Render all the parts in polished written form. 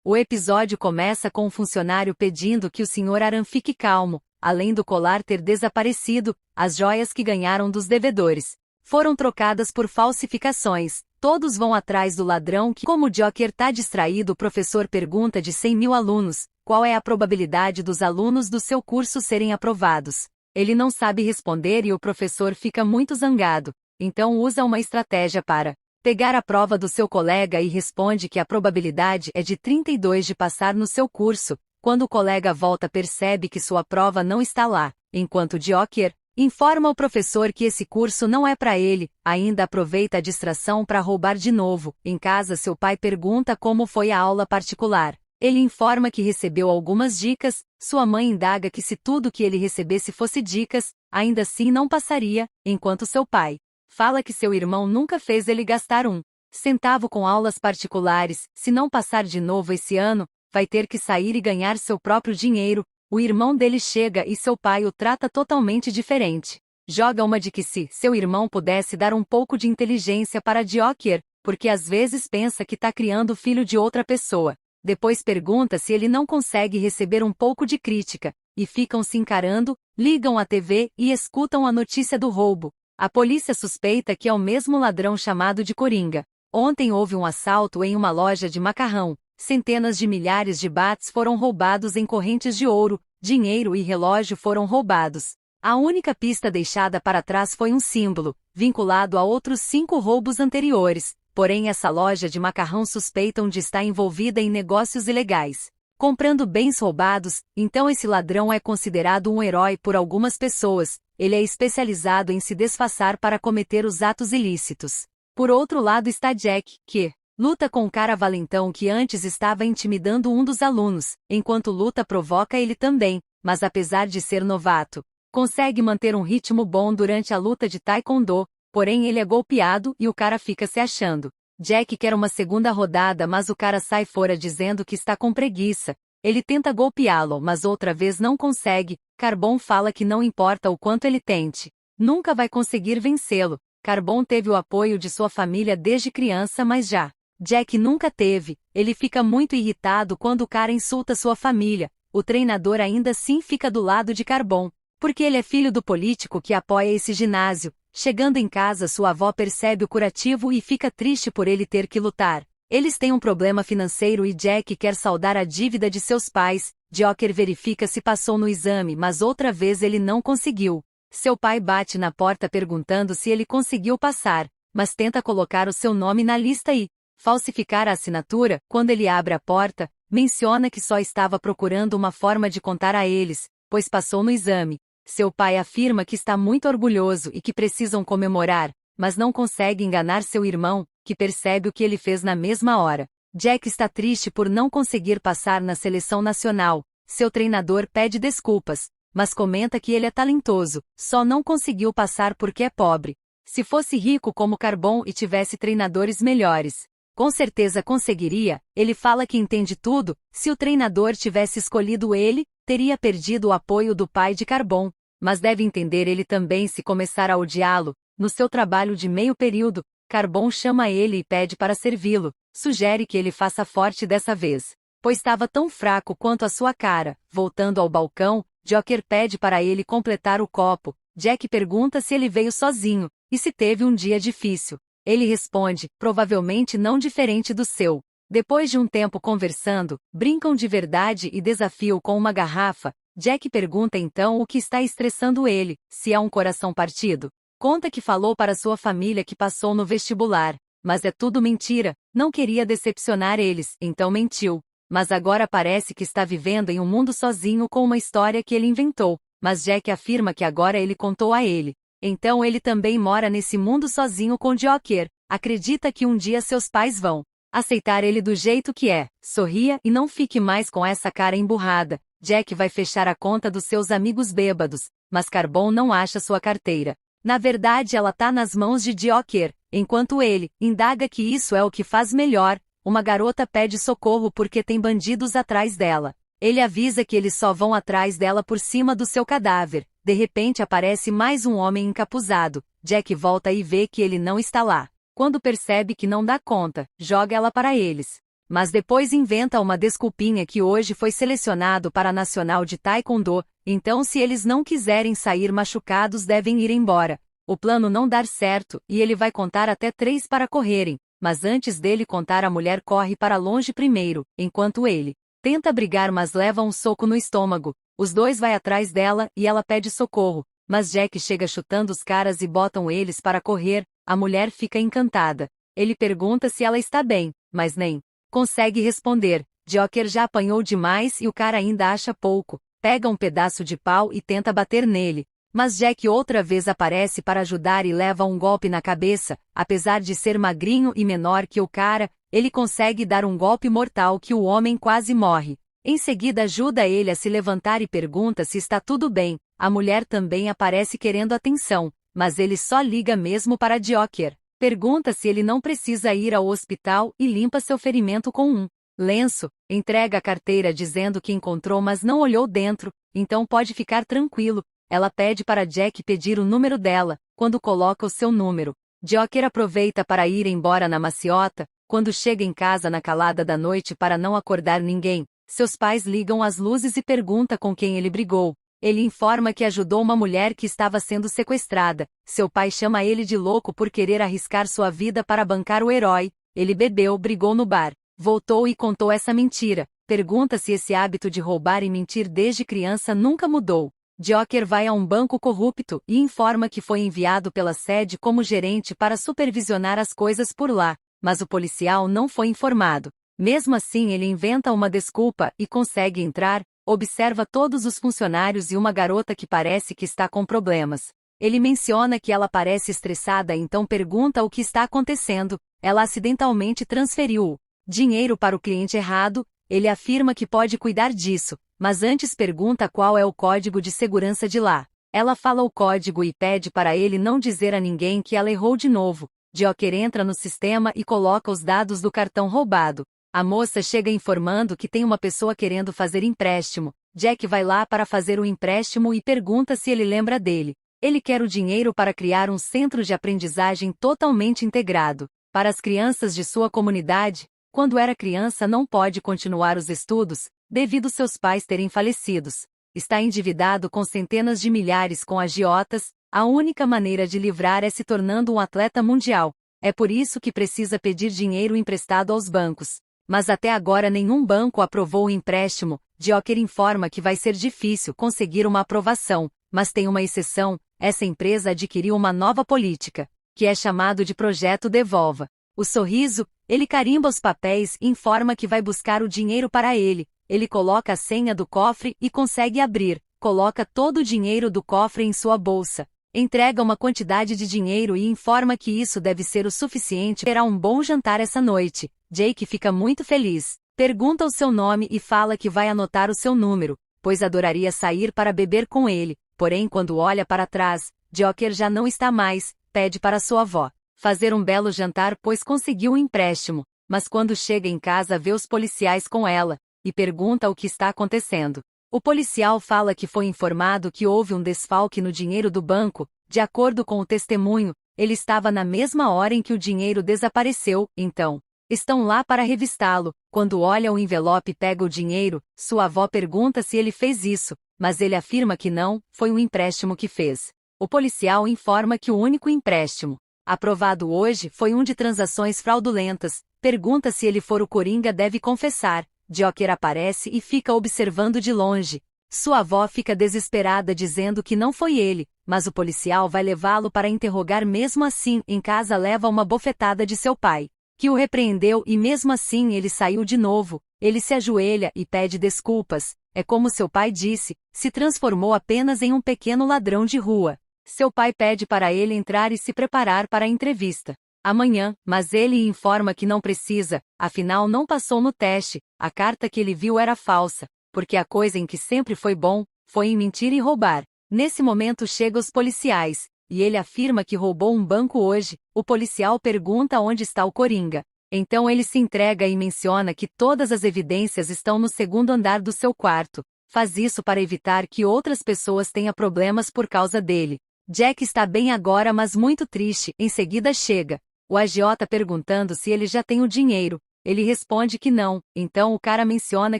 O episódio começa com um funcionário pedindo que o Sr. Aran fique calmo, além do colar ter desaparecido, as joias que ganharam dos devedores foram trocadas por falsificações. Todos vão atrás do ladrão que, como Joker tá distraído, o professor pergunta de 100 mil alunos, qual é a probabilidade dos alunos do seu curso serem aprovados. Ele não sabe responder e o professor fica muito zangado, então usa uma estratégia para pegar a prova do seu colega e responde que a probabilidade é de 32 de passar no seu curso. Quando o colega volta, percebe que sua prova não está lá, enquanto Joker informa o professor que esse curso não é para ele. Ainda aproveita a distração para roubar de novo. Em casa, seu pai pergunta como foi a aula particular. Ele informa que recebeu algumas dicas. Sua mãe indaga que se tudo que ele recebesse fosse dicas, ainda assim não passaria, enquanto seu pai fala que seu irmão nunca fez ele gastar um centavo com aulas particulares. Se não passar de novo esse ano, vai ter que sair e ganhar seu próprio dinheiro. O irmão dele chega e seu pai o trata totalmente diferente. Joga uma de que se seu irmão pudesse dar um pouco de inteligência para Joker, porque às vezes pensa que tá criando o filho de outra pessoa. Depois pergunta se ele não consegue receber um pouco de crítica, e ficam se encarando, ligam a TV e escutam a notícia do roubo. A polícia suspeita que é o mesmo ladrão chamado de Coringa. Ontem houve um assalto em uma loja de macarrão. Centenas de milhares de bahts foram roubados em correntes de ouro, dinheiro e relógio foram roubados. A única pista deixada para trás foi um símbolo, vinculado a outros 5 roubos anteriores, porém essa loja de macarrão suspeitam de estar envolvida em negócios ilegais, comprando bens roubados. Então esse ladrão é considerado um herói por algumas pessoas. Ele é especializado em se disfarçar para cometer os atos ilícitos. Por outro lado está Jack, que luta com o cara valentão que antes estava intimidando um dos alunos, enquanto luta provoca ele também, mas apesar de ser novato, consegue manter um ritmo bom durante a luta de taekwondo, porém ele é golpeado e o cara fica se achando. Jack quer uma segunda rodada, mas o cara sai fora dizendo que está com preguiça. Ele tenta golpeá-lo, mas outra vez não consegue. Carbon fala que não importa o quanto ele tente, nunca vai conseguir vencê-lo. Carbon teve o apoio de sua família desde criança, mas já Jack nunca teve. Ele fica muito irritado quando o cara insulta sua família. O treinador ainda assim fica do lado de Carbon, porque ele é filho do político que apoia esse ginásio. Chegando em casa, sua avó percebe o curativo e fica triste por ele ter que lutar. Eles têm um problema financeiro e Jack quer saldar a dívida de seus pais. Joker verifica se passou no exame, mas outra vez ele não conseguiu. Seu pai bate na porta perguntando se ele conseguiu passar, mas tenta colocar o seu nome na lista e falsificar a assinatura. Quando ele abre a porta, menciona que só estava procurando uma forma de contar a eles, pois passou no exame. Seu pai afirma que está muito orgulhoso e que precisam comemorar, mas não consegue enganar seu irmão, que percebe o que ele fez na mesma hora. Jack está triste por não conseguir passar na seleção nacional. Seu treinador pede desculpas, mas comenta que ele é talentoso, só não conseguiu passar porque é pobre. Se fosse rico como Carbon e tivesse treinadores melhores, com certeza conseguiria. Ele fala que entende tudo. Se o treinador tivesse escolhido ele, teria perdido o apoio do pai de Carbon, mas deve entender ele também se começar a odiá-lo. No seu trabalho de meio período, Carbon chama ele e pede para servi-lo. Sugere que ele faça forte dessa vez, pois estava tão fraco quanto a sua cara. Voltando ao balcão, Joker pede para ele completar o copo. Jack pergunta se ele veio sozinho, e se teve um dia difícil. Ele responde, provavelmente não diferente do seu. Depois de um tempo conversando, brincam de verdade e desafiam com uma garrafa. Jack pergunta então o que está estressando ele, se é um coração partido. Conta que falou para sua família que passou no vestibular, mas é tudo mentira. Não queria decepcionar eles, então mentiu. Mas agora parece que está vivendo em um mundo sozinho com uma história que ele inventou. Mas Jack afirma que agora ele contou a ele. Então ele também mora nesse mundo sozinho com Joker. Acredita que um dia seus pais vão aceitar ele do jeito que é. Sorria e não fique mais com essa cara emburrada. Jack vai fechar a conta dos seus amigos bêbados, mas Carbon não acha sua carteira. Na verdade ela tá nas mãos de Joker, enquanto ele indaga que isso é o que faz melhor. Uma garota pede socorro porque tem bandidos atrás dela. Ele avisa que eles só vão atrás dela por cima do seu cadáver. De repente aparece mais um homem encapuzado. Jack volta e vê que ele não está lá. Quando percebe que não dá conta, joga ela para eles. mas depois inventa uma desculpinha que hoje foi selecionado para a Nacional de Taekwondo, então se eles não quiserem sair machucados devem ir embora. O plano não dar certo, e ele vai contar até 3 para correrem, mas antes dele contar a mulher corre para longe primeiro, enquanto ele tenta brigar mas leva um soco no estômago. Os dois vai atrás dela e ela pede socorro, mas Jack chega chutando os caras e botam eles para correr. A mulher fica encantada. Ele pergunta se ela está bem, mas nem consegue responder. Joker já apanhou demais e o cara ainda acha pouco. Pega um pedaço de pau e tenta bater nele. Mas Jack outra vez aparece para ajudar e leva um golpe na cabeça. Apesar de ser magrinho e menor que o cara, ele consegue dar um golpe mortal que o homem quase morre. Em seguida ajuda ele a se levantar e pergunta se está tudo bem. A mulher também aparece querendo atenção, mas ele só liga mesmo para Joker. Pergunta se ele não precisa ir ao hospital e limpa seu ferimento com um lenço. Entrega a carteira dizendo que encontrou mas não olhou dentro, então pode ficar tranquilo. Ela pede para Jack pedir o número dela. Quando coloca o seu número, Joker aproveita para ir embora na maciota. Quando chega em casa na calada da noite para não acordar ninguém, seus pais ligam as luzes e pergunta com quem ele brigou. Ele informa que ajudou uma mulher que estava sendo sequestrada. Seu pai chama ele de louco por querer arriscar sua vida para bancar o herói. Ele bebeu, brigou no bar, voltou e contou essa mentira. Pergunta se esse hábito de roubar e mentir desde criança nunca mudou. Joker vai a um banco corrupto e informa que foi enviado pela sede como gerente para supervisionar as coisas por lá, mas o policial não foi informado. Mesmo assim ele inventa uma desculpa e consegue entrar. Observa todos os funcionários e uma garota que parece que está com problemas. Ele menciona que ela parece estressada, então pergunta o que está acontecendo. Ela acidentalmente transferiu o dinheiro para o cliente errado. Ele afirma que pode cuidar disso, mas antes pergunta qual é o código de segurança de lá. Ela fala o código e pede para ele não dizer a ninguém que ela errou de novo. Joker entra no sistema e coloca os dados do cartão roubado. A moça chega informando que tem uma pessoa querendo fazer empréstimo. Jack vai lá para fazer o empréstimo e pergunta se ele lembra dele. Ele quer o dinheiro para criar um centro de aprendizagem totalmente integrado para as crianças de sua comunidade. Quando era criança não pode continuar os estudos, devido seus pais terem falecidos. Está endividado com centenas de milhares com agiotas. A única maneira de livrar é se tornando um atleta mundial. É por isso que precisa pedir dinheiro emprestado aos bancos. Mas até agora nenhum banco aprovou o empréstimo. Joker informa que vai ser difícil conseguir uma aprovação, mas tem uma exceção. Essa empresa adquiriu uma nova política, que é chamado de Projeto Devolva. O sorriso, ele carimba os papéis e informa que vai buscar o dinheiro para ele. Ele coloca a senha do cofre e consegue abrir. Coloca todo o dinheiro do cofre em sua bolsa. Entrega uma quantidade de dinheiro e informa que isso deve ser o suficiente para um bom jantar essa noite. Jake fica muito feliz. Pergunta o seu nome e fala que vai anotar o seu número, pois adoraria sair para beber com ele. Porém, quando olha para trás, Joker já não está mais. Pede para sua avó fazer um belo jantar pois conseguiu um empréstimo. Mas quando chega em casa vê os policiais com ela e pergunta o que está acontecendo. O policial fala que foi informado que houve um desfalque no dinheiro do banco. De acordo com o testemunho, ele estava na mesma hora em que o dinheiro desapareceu, então estão lá para revistá-lo. Quando olha o envelope e pega o dinheiro, sua avó pergunta se ele fez isso, mas ele afirma que não, foi um empréstimo que fez. O policial informa que o único empréstimo aprovado hoje foi um de transações fraudulentas. Pergunta se ele for o Coringa deve confessar. Joker aparece e fica observando de longe. Sua avó fica desesperada dizendo que não foi ele, mas o policial vai levá-lo para interrogar mesmo assim. Em casa leva uma bofetada de seu pai, que o repreendeu e mesmo assim ele saiu de novo. Ele se ajoelha e pede desculpas. É como seu pai disse, se transformou apenas em um pequeno ladrão de rua. Seu pai pede para ele entrar e se preparar para a entrevista amanhã, mas ele informa que não precisa, afinal não passou no teste. A carta que ele viu era falsa, porque a coisa em que sempre foi bom, foi em mentir e roubar. Nesse momento chegam os policiais, e ele afirma que roubou um banco hoje. O policial pergunta onde está o Coringa. Então ele se entrega e menciona que todas as evidências estão no segundo andar do seu quarto. Faz isso para evitar que outras pessoas tenham problemas por causa dele. Jack está bem agora mas muito triste. Em seguida chega o agiota perguntando se ele já tem o dinheiro. Ele responde que não, então o cara menciona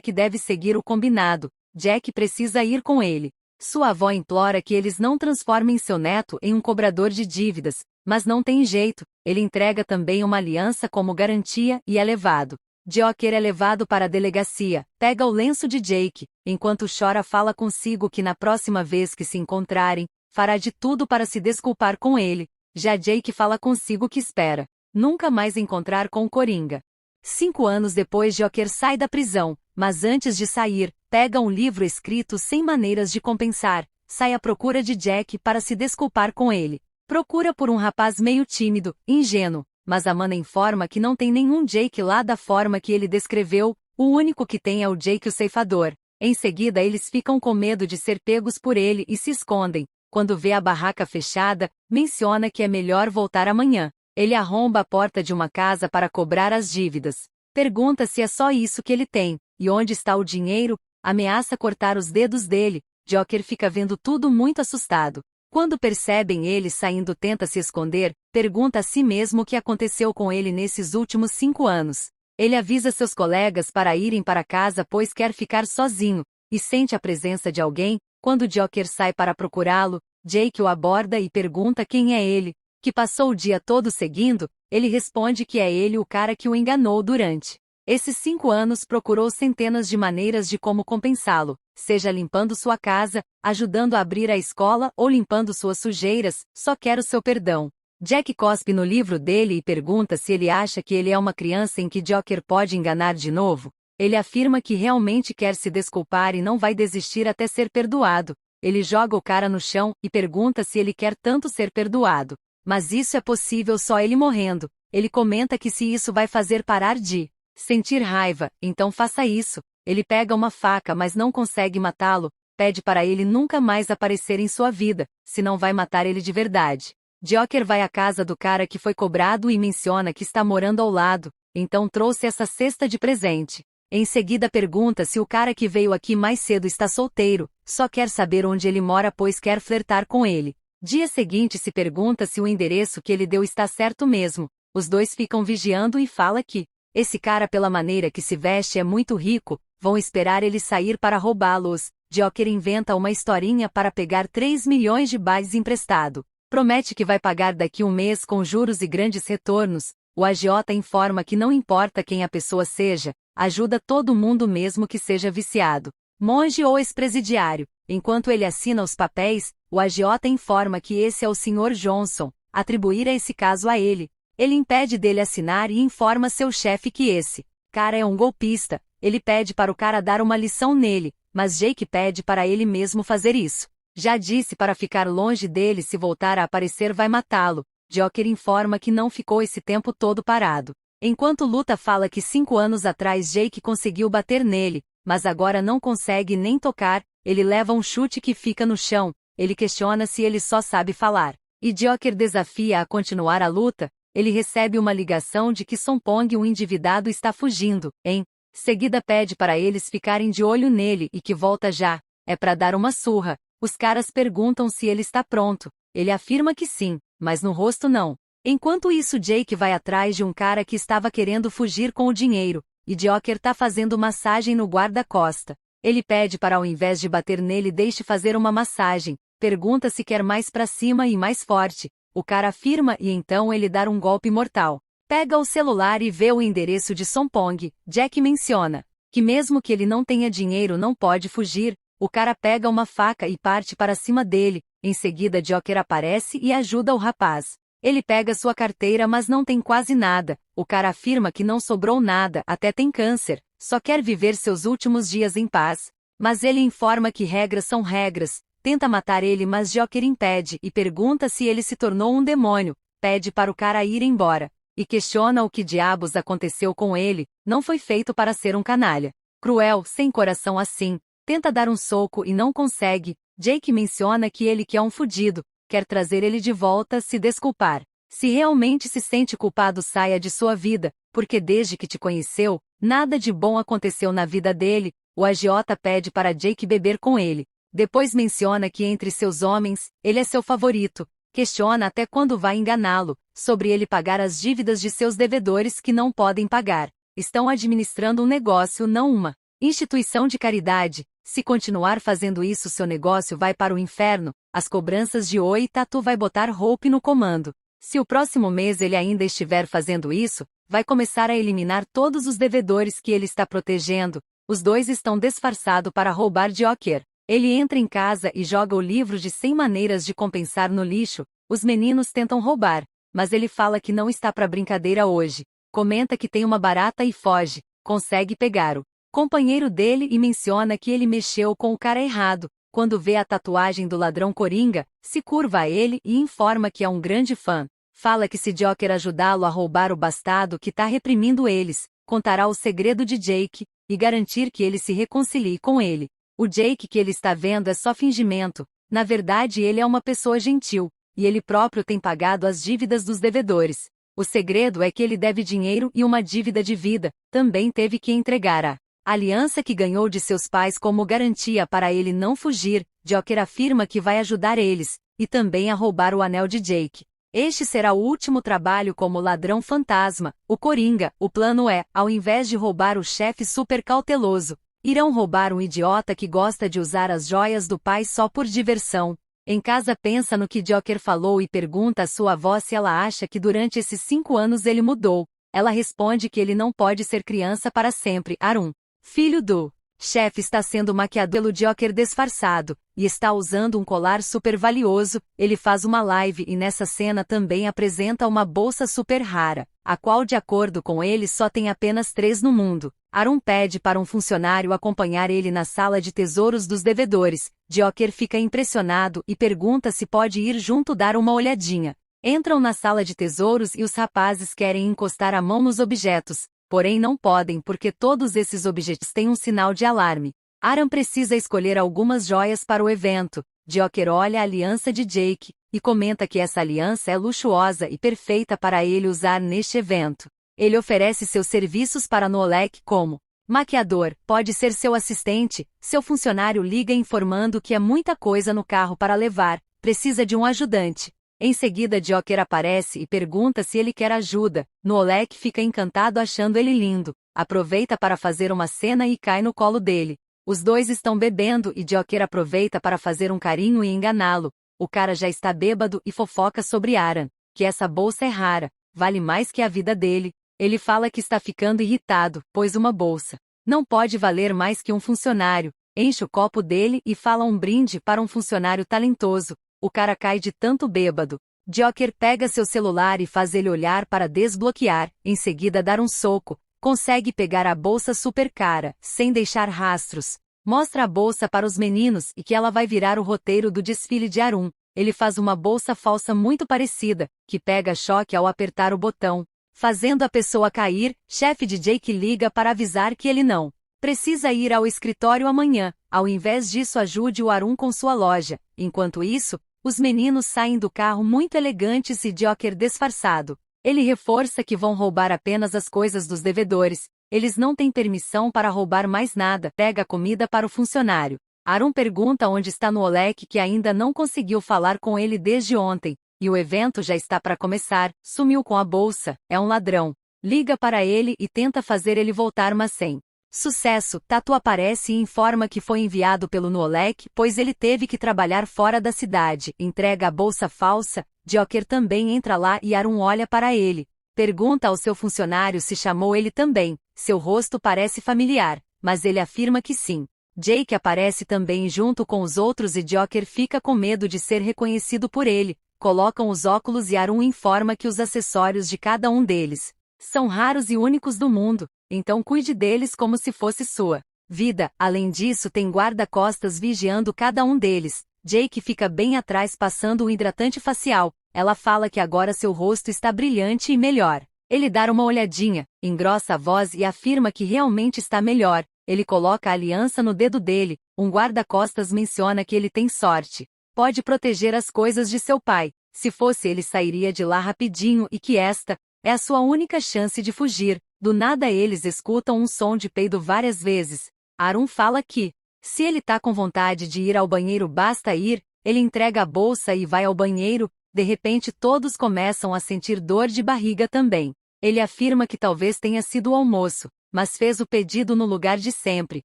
que deve seguir o combinado. Jack precisa ir com ele. Sua avó implora que eles não transformem seu neto em um cobrador de dívidas, mas não tem jeito, ele entrega também uma aliança como garantia e é levado. Joker é levado para a delegacia, pega o lenço de Jake, enquanto chora fala consigo que na próxima vez que se encontrarem, fará de tudo para se desculpar com ele. Já Jake fala consigo que espera nunca mais encontrar com o Coringa. 5 anos depois Joker sai da prisão, mas antes de sair, pega um livro escrito sem maneiras de compensar, sai à procura de Jack para se desculpar com ele. Procura por um rapaz meio tímido, ingênuo, mas Amanda informa que não tem nenhum Jake lá da forma que ele descreveu, o único que tem é o Jake o ceifador. Em seguida eles ficam com medo de ser pegos por ele e se escondem. Quando vê a barraca fechada, menciona que é melhor voltar amanhã. Ele arromba a porta de uma casa para cobrar as dívidas. Pergunta se é só isso que ele tem, e onde está o dinheiro, ameaça cortar os dedos dele. Joker fica vendo tudo muito assustado. Quando percebem ele saindo tenta se esconder, pergunta a si mesmo o que aconteceu com ele nesses últimos 5 anos. Ele avisa seus colegas para irem para casa pois quer ficar sozinho, e sente a presença de alguém. Quando Joker sai para procurá-lo, Jake o aborda e pergunta quem é ele, que passou o dia todo seguindo. Ele responde que é ele o cara que o enganou durante esses 5 anos. Procurou centenas de maneiras de como compensá-lo, seja limpando sua casa, ajudando a abrir a escola ou limpando suas sujeiras, só quer o seu perdão. Jack cospe no livro dele e pergunta se ele acha que ele é uma criança em que Joker pode enganar de novo. Ele afirma que realmente quer se desculpar e não vai desistir até ser perdoado. Ele joga o cara no chão e pergunta se ele quer tanto ser perdoado. Mas isso é possível só ele morrendo. Ele comenta que se isso vai fazer parar de sentir raiva, então faça isso. Ele pega uma faca mas não consegue matá-lo, pede para ele nunca mais aparecer em sua vida, senão vai matar ele de verdade. Joker vai à casa do cara que foi cobrado e menciona que está morando ao lado, então trouxe essa cesta de presente. Em seguida pergunta se o cara que veio aqui mais cedo está solteiro, só quer saber onde ele mora pois quer flertar com ele. Dia seguinte se pergunta se o endereço que ele deu está certo mesmo. Os dois ficam vigiando e fala que esse cara pela maneira que se veste é muito rico, vão esperar ele sair para roubá-los. Joker inventa uma historinha para pegar 3 milhões de bytes emprestado. Promete que vai pagar daqui 1 mês com juros e grandes retornos. O agiota informa que não importa quem a pessoa seja, ajuda todo mundo mesmo que seja viciado, monge ou ex-presidiário. Enquanto ele assina os papéis, o agiota informa que esse é o Sr. Johnson, atribuir esse caso a ele. Ele impede dele assinar e informa seu chefe que esse cara é um golpista. Ele pede para o cara dar uma lição nele, mas Jake pede para ele mesmo fazer isso. Já disse para ficar longe dele, se voltar a aparecer vai matá-lo. Joker informa que não ficou esse tempo todo parado. Enquanto luta fala que 5 anos atrás Jake conseguiu bater nele, mas agora não consegue nem tocar. Ele leva um chute que fica no chão. Ele questiona se ele só sabe falar. E Joker desafia a continuar a luta. Ele recebe uma ligação de que Sompong, um endividado, está fugindo. Em seguida pede para eles ficarem de olho nele e que volta já. É para dar uma surra. Os caras perguntam se ele está pronto. Ele afirma que sim, mas no rosto não. Enquanto isso Jake vai atrás de um cara que estava querendo fugir com o dinheiro, e Joker tá fazendo massagem no guarda-costa. Ele pede para ao invés de bater nele deixe fazer uma massagem, pergunta se quer mais pra cima e mais forte. O cara afirma e então ele dá um golpe mortal. Pega o celular e vê o endereço de Sompong. Jack menciona que mesmo que ele não tenha dinheiro não pode fugir. O cara pega uma faca e parte para cima dele. Em seguida Joker aparece e ajuda o rapaz. Ele pega sua carteira mas não tem quase nada. O cara afirma que não sobrou nada, até tem câncer. Só quer viver seus últimos dias em paz. Mas ele informa que regras são regras. Tenta matar ele mas Joker impede e pergunta se ele se tornou um demônio. Pede para o cara ir embora. E questiona o que diabos aconteceu com ele. Não foi feito para ser um canalha. Cruel, sem coração assim. Tenta dar um soco e não consegue. Jake menciona que ele que é um fudido, quer trazer ele de volta, se desculpar. Se realmente se sente culpado saia de sua vida, porque desde que te conheceu, nada de bom aconteceu na vida dele. O agiota pede para Jake beber com ele. Depois menciona que entre seus homens, ele é seu favorito. Questiona até quando vai enganá-lo, sobre ele pagar as dívidas de seus devedores que não podem pagar. Estão administrando um negócio, não uma instituição de caridade. Se continuar fazendo isso, seu negócio vai para o inferno. As cobranças de Oi Tatu vai botar Hope no comando. Se o próximo mês ele ainda estiver fazendo isso, vai começar a eliminar todos os devedores que ele está protegendo. Os dois estão disfarçados para roubar Joker. Ele entra em casa e joga o livro de 100 maneiras de compensar no lixo. Os meninos tentam roubar, mas ele fala que não está para brincadeira hoje. Comenta que tem uma barata e foge. Consegue pegar o companheiro dele e menciona que ele mexeu com o cara errado. Quando vê a tatuagem do ladrão Coringa, se curva a ele e informa que é um grande fã. Fala que se Joker ajudá-lo a roubar o bastardo que tá reprimindo eles, contará o segredo de Jake, e garantir que ele se reconcilie com ele. O Jake que ele está vendo é só fingimento. Na verdade ele é uma pessoa gentil, e ele próprio tem pagado as dívidas dos devedores. O segredo é que ele deve dinheiro e uma dívida de vida, também teve que entregar a aliança que ganhou de seus pais como garantia para ele não fugir. Joker afirma que vai ajudar eles, e também a roubar o anel de Jake. Este será o último trabalho como ladrão fantasma, o Coringa. O plano é, ao invés de roubar o chefe super cauteloso, irão roubar um idiota que gosta de usar as joias do pai só por diversão. Em casa pensa no que Joker falou e pergunta à sua avó se ela acha que durante esses 5 anos ele mudou. Ela responde que ele não pode ser criança para sempre. Arun, filho do chefe, está sendo maquiado pelo Joker disfarçado, e está usando um colar super valioso. Ele faz uma live e nessa cena também apresenta uma bolsa super rara, a qual de acordo com ele só tem apenas 3 no mundo. Arun pede para um funcionário acompanhar ele na sala de tesouros dos devedores. Joker fica impressionado e pergunta se pode ir junto dar uma olhadinha. Entram na sala de tesouros e os rapazes querem encostar a mão nos objetos, porém não podem porque todos esses objetos têm um sinal de alarme. Arun precisa escolher algumas joias para o evento. Joker olha a aliança de Jake e comenta que essa aliança é luxuosa e perfeita para ele usar neste evento. Ele oferece seus serviços para Noelek como maquiador, pode ser seu assistente. Seu funcionário liga informando que há muita coisa no carro para levar, precisa de um ajudante. Em seguida Joker aparece e pergunta se ele quer ajuda. Noelek fica encantado achando ele lindo, aproveita para fazer uma cena e cai no colo dele. Os dois estão bebendo e Joker aproveita para fazer um carinho e enganá-lo. O cara já está bêbado e fofoca sobre Arun, que essa bolsa é rara, vale mais que a vida dele. Ele fala que está ficando irritado, pois uma bolsa não pode valer mais que um funcionário. Enche o copo dele e fala um brinde para um funcionário talentoso. O cara cai de tanto bêbado. Joker pega seu celular e faz ele olhar para desbloquear, em seguida dar um soco. Consegue pegar a bolsa super cara, sem deixar rastros. Mostra a bolsa para os meninos e que ela vai virar o roteiro do desfile de Arun. Ele faz uma bolsa falsa muito parecida, que pega choque ao apertar o botão, fazendo a pessoa cair. Chefe de Jake liga para avisar que ele não precisa ir ao escritório amanhã. Ao invés disso, ajude o Arun com sua loja. Enquanto isso, os meninos saem do carro muito elegantes e Joker disfarçado. Ele reforça que vão roubar apenas as coisas dos devedores. Eles não têm permissão para roubar mais nada. Pega a comida para o funcionário. Arun pergunta onde está Noelek, que ainda não conseguiu falar com ele desde ontem. E o evento já está para começar. Sumiu com a bolsa, é um ladrão. Liga para ele e tenta fazer ele voltar, mas sem sucesso. Tatu aparece e informa que foi enviado pelo Noelek, pois ele teve que trabalhar fora da cidade. Entrega a bolsa falsa. Joker também entra lá e Arun olha para ele. Pergunta ao seu funcionário se chamou ele também. Seu rosto parece familiar, mas ele afirma que sim. Jake aparece também junto com os outros e Joker fica com medo de ser reconhecido por ele. Colocam os óculos e Arun informa que os acessórios de cada um deles são raros e únicos do mundo, então cuide deles como se fosse sua vida. Além disso, tem guarda-costas vigiando cada um deles. Jake fica bem atrás passando o hidratante facial. Ela fala que agora seu rosto está brilhante e melhor. Ele dá uma olhadinha, engrossa a voz e afirma que realmente está melhor. Ele coloca a aliança no dedo dele. Um guarda-costas menciona que ele tem sorte. Pode proteger as coisas de seu pai. Se fosse ele sairia de lá rapidinho e que esta é a sua única chance de fugir. Do nada eles escutam um som de peido várias vezes. Arun fala que, se ele tá com vontade de ir ao banheiro basta ir. Ele entrega a bolsa e vai ao banheiro. De repente todos começam a sentir dor de barriga também. Ele afirma que talvez tenha sido o almoço, mas fez o pedido no lugar de sempre.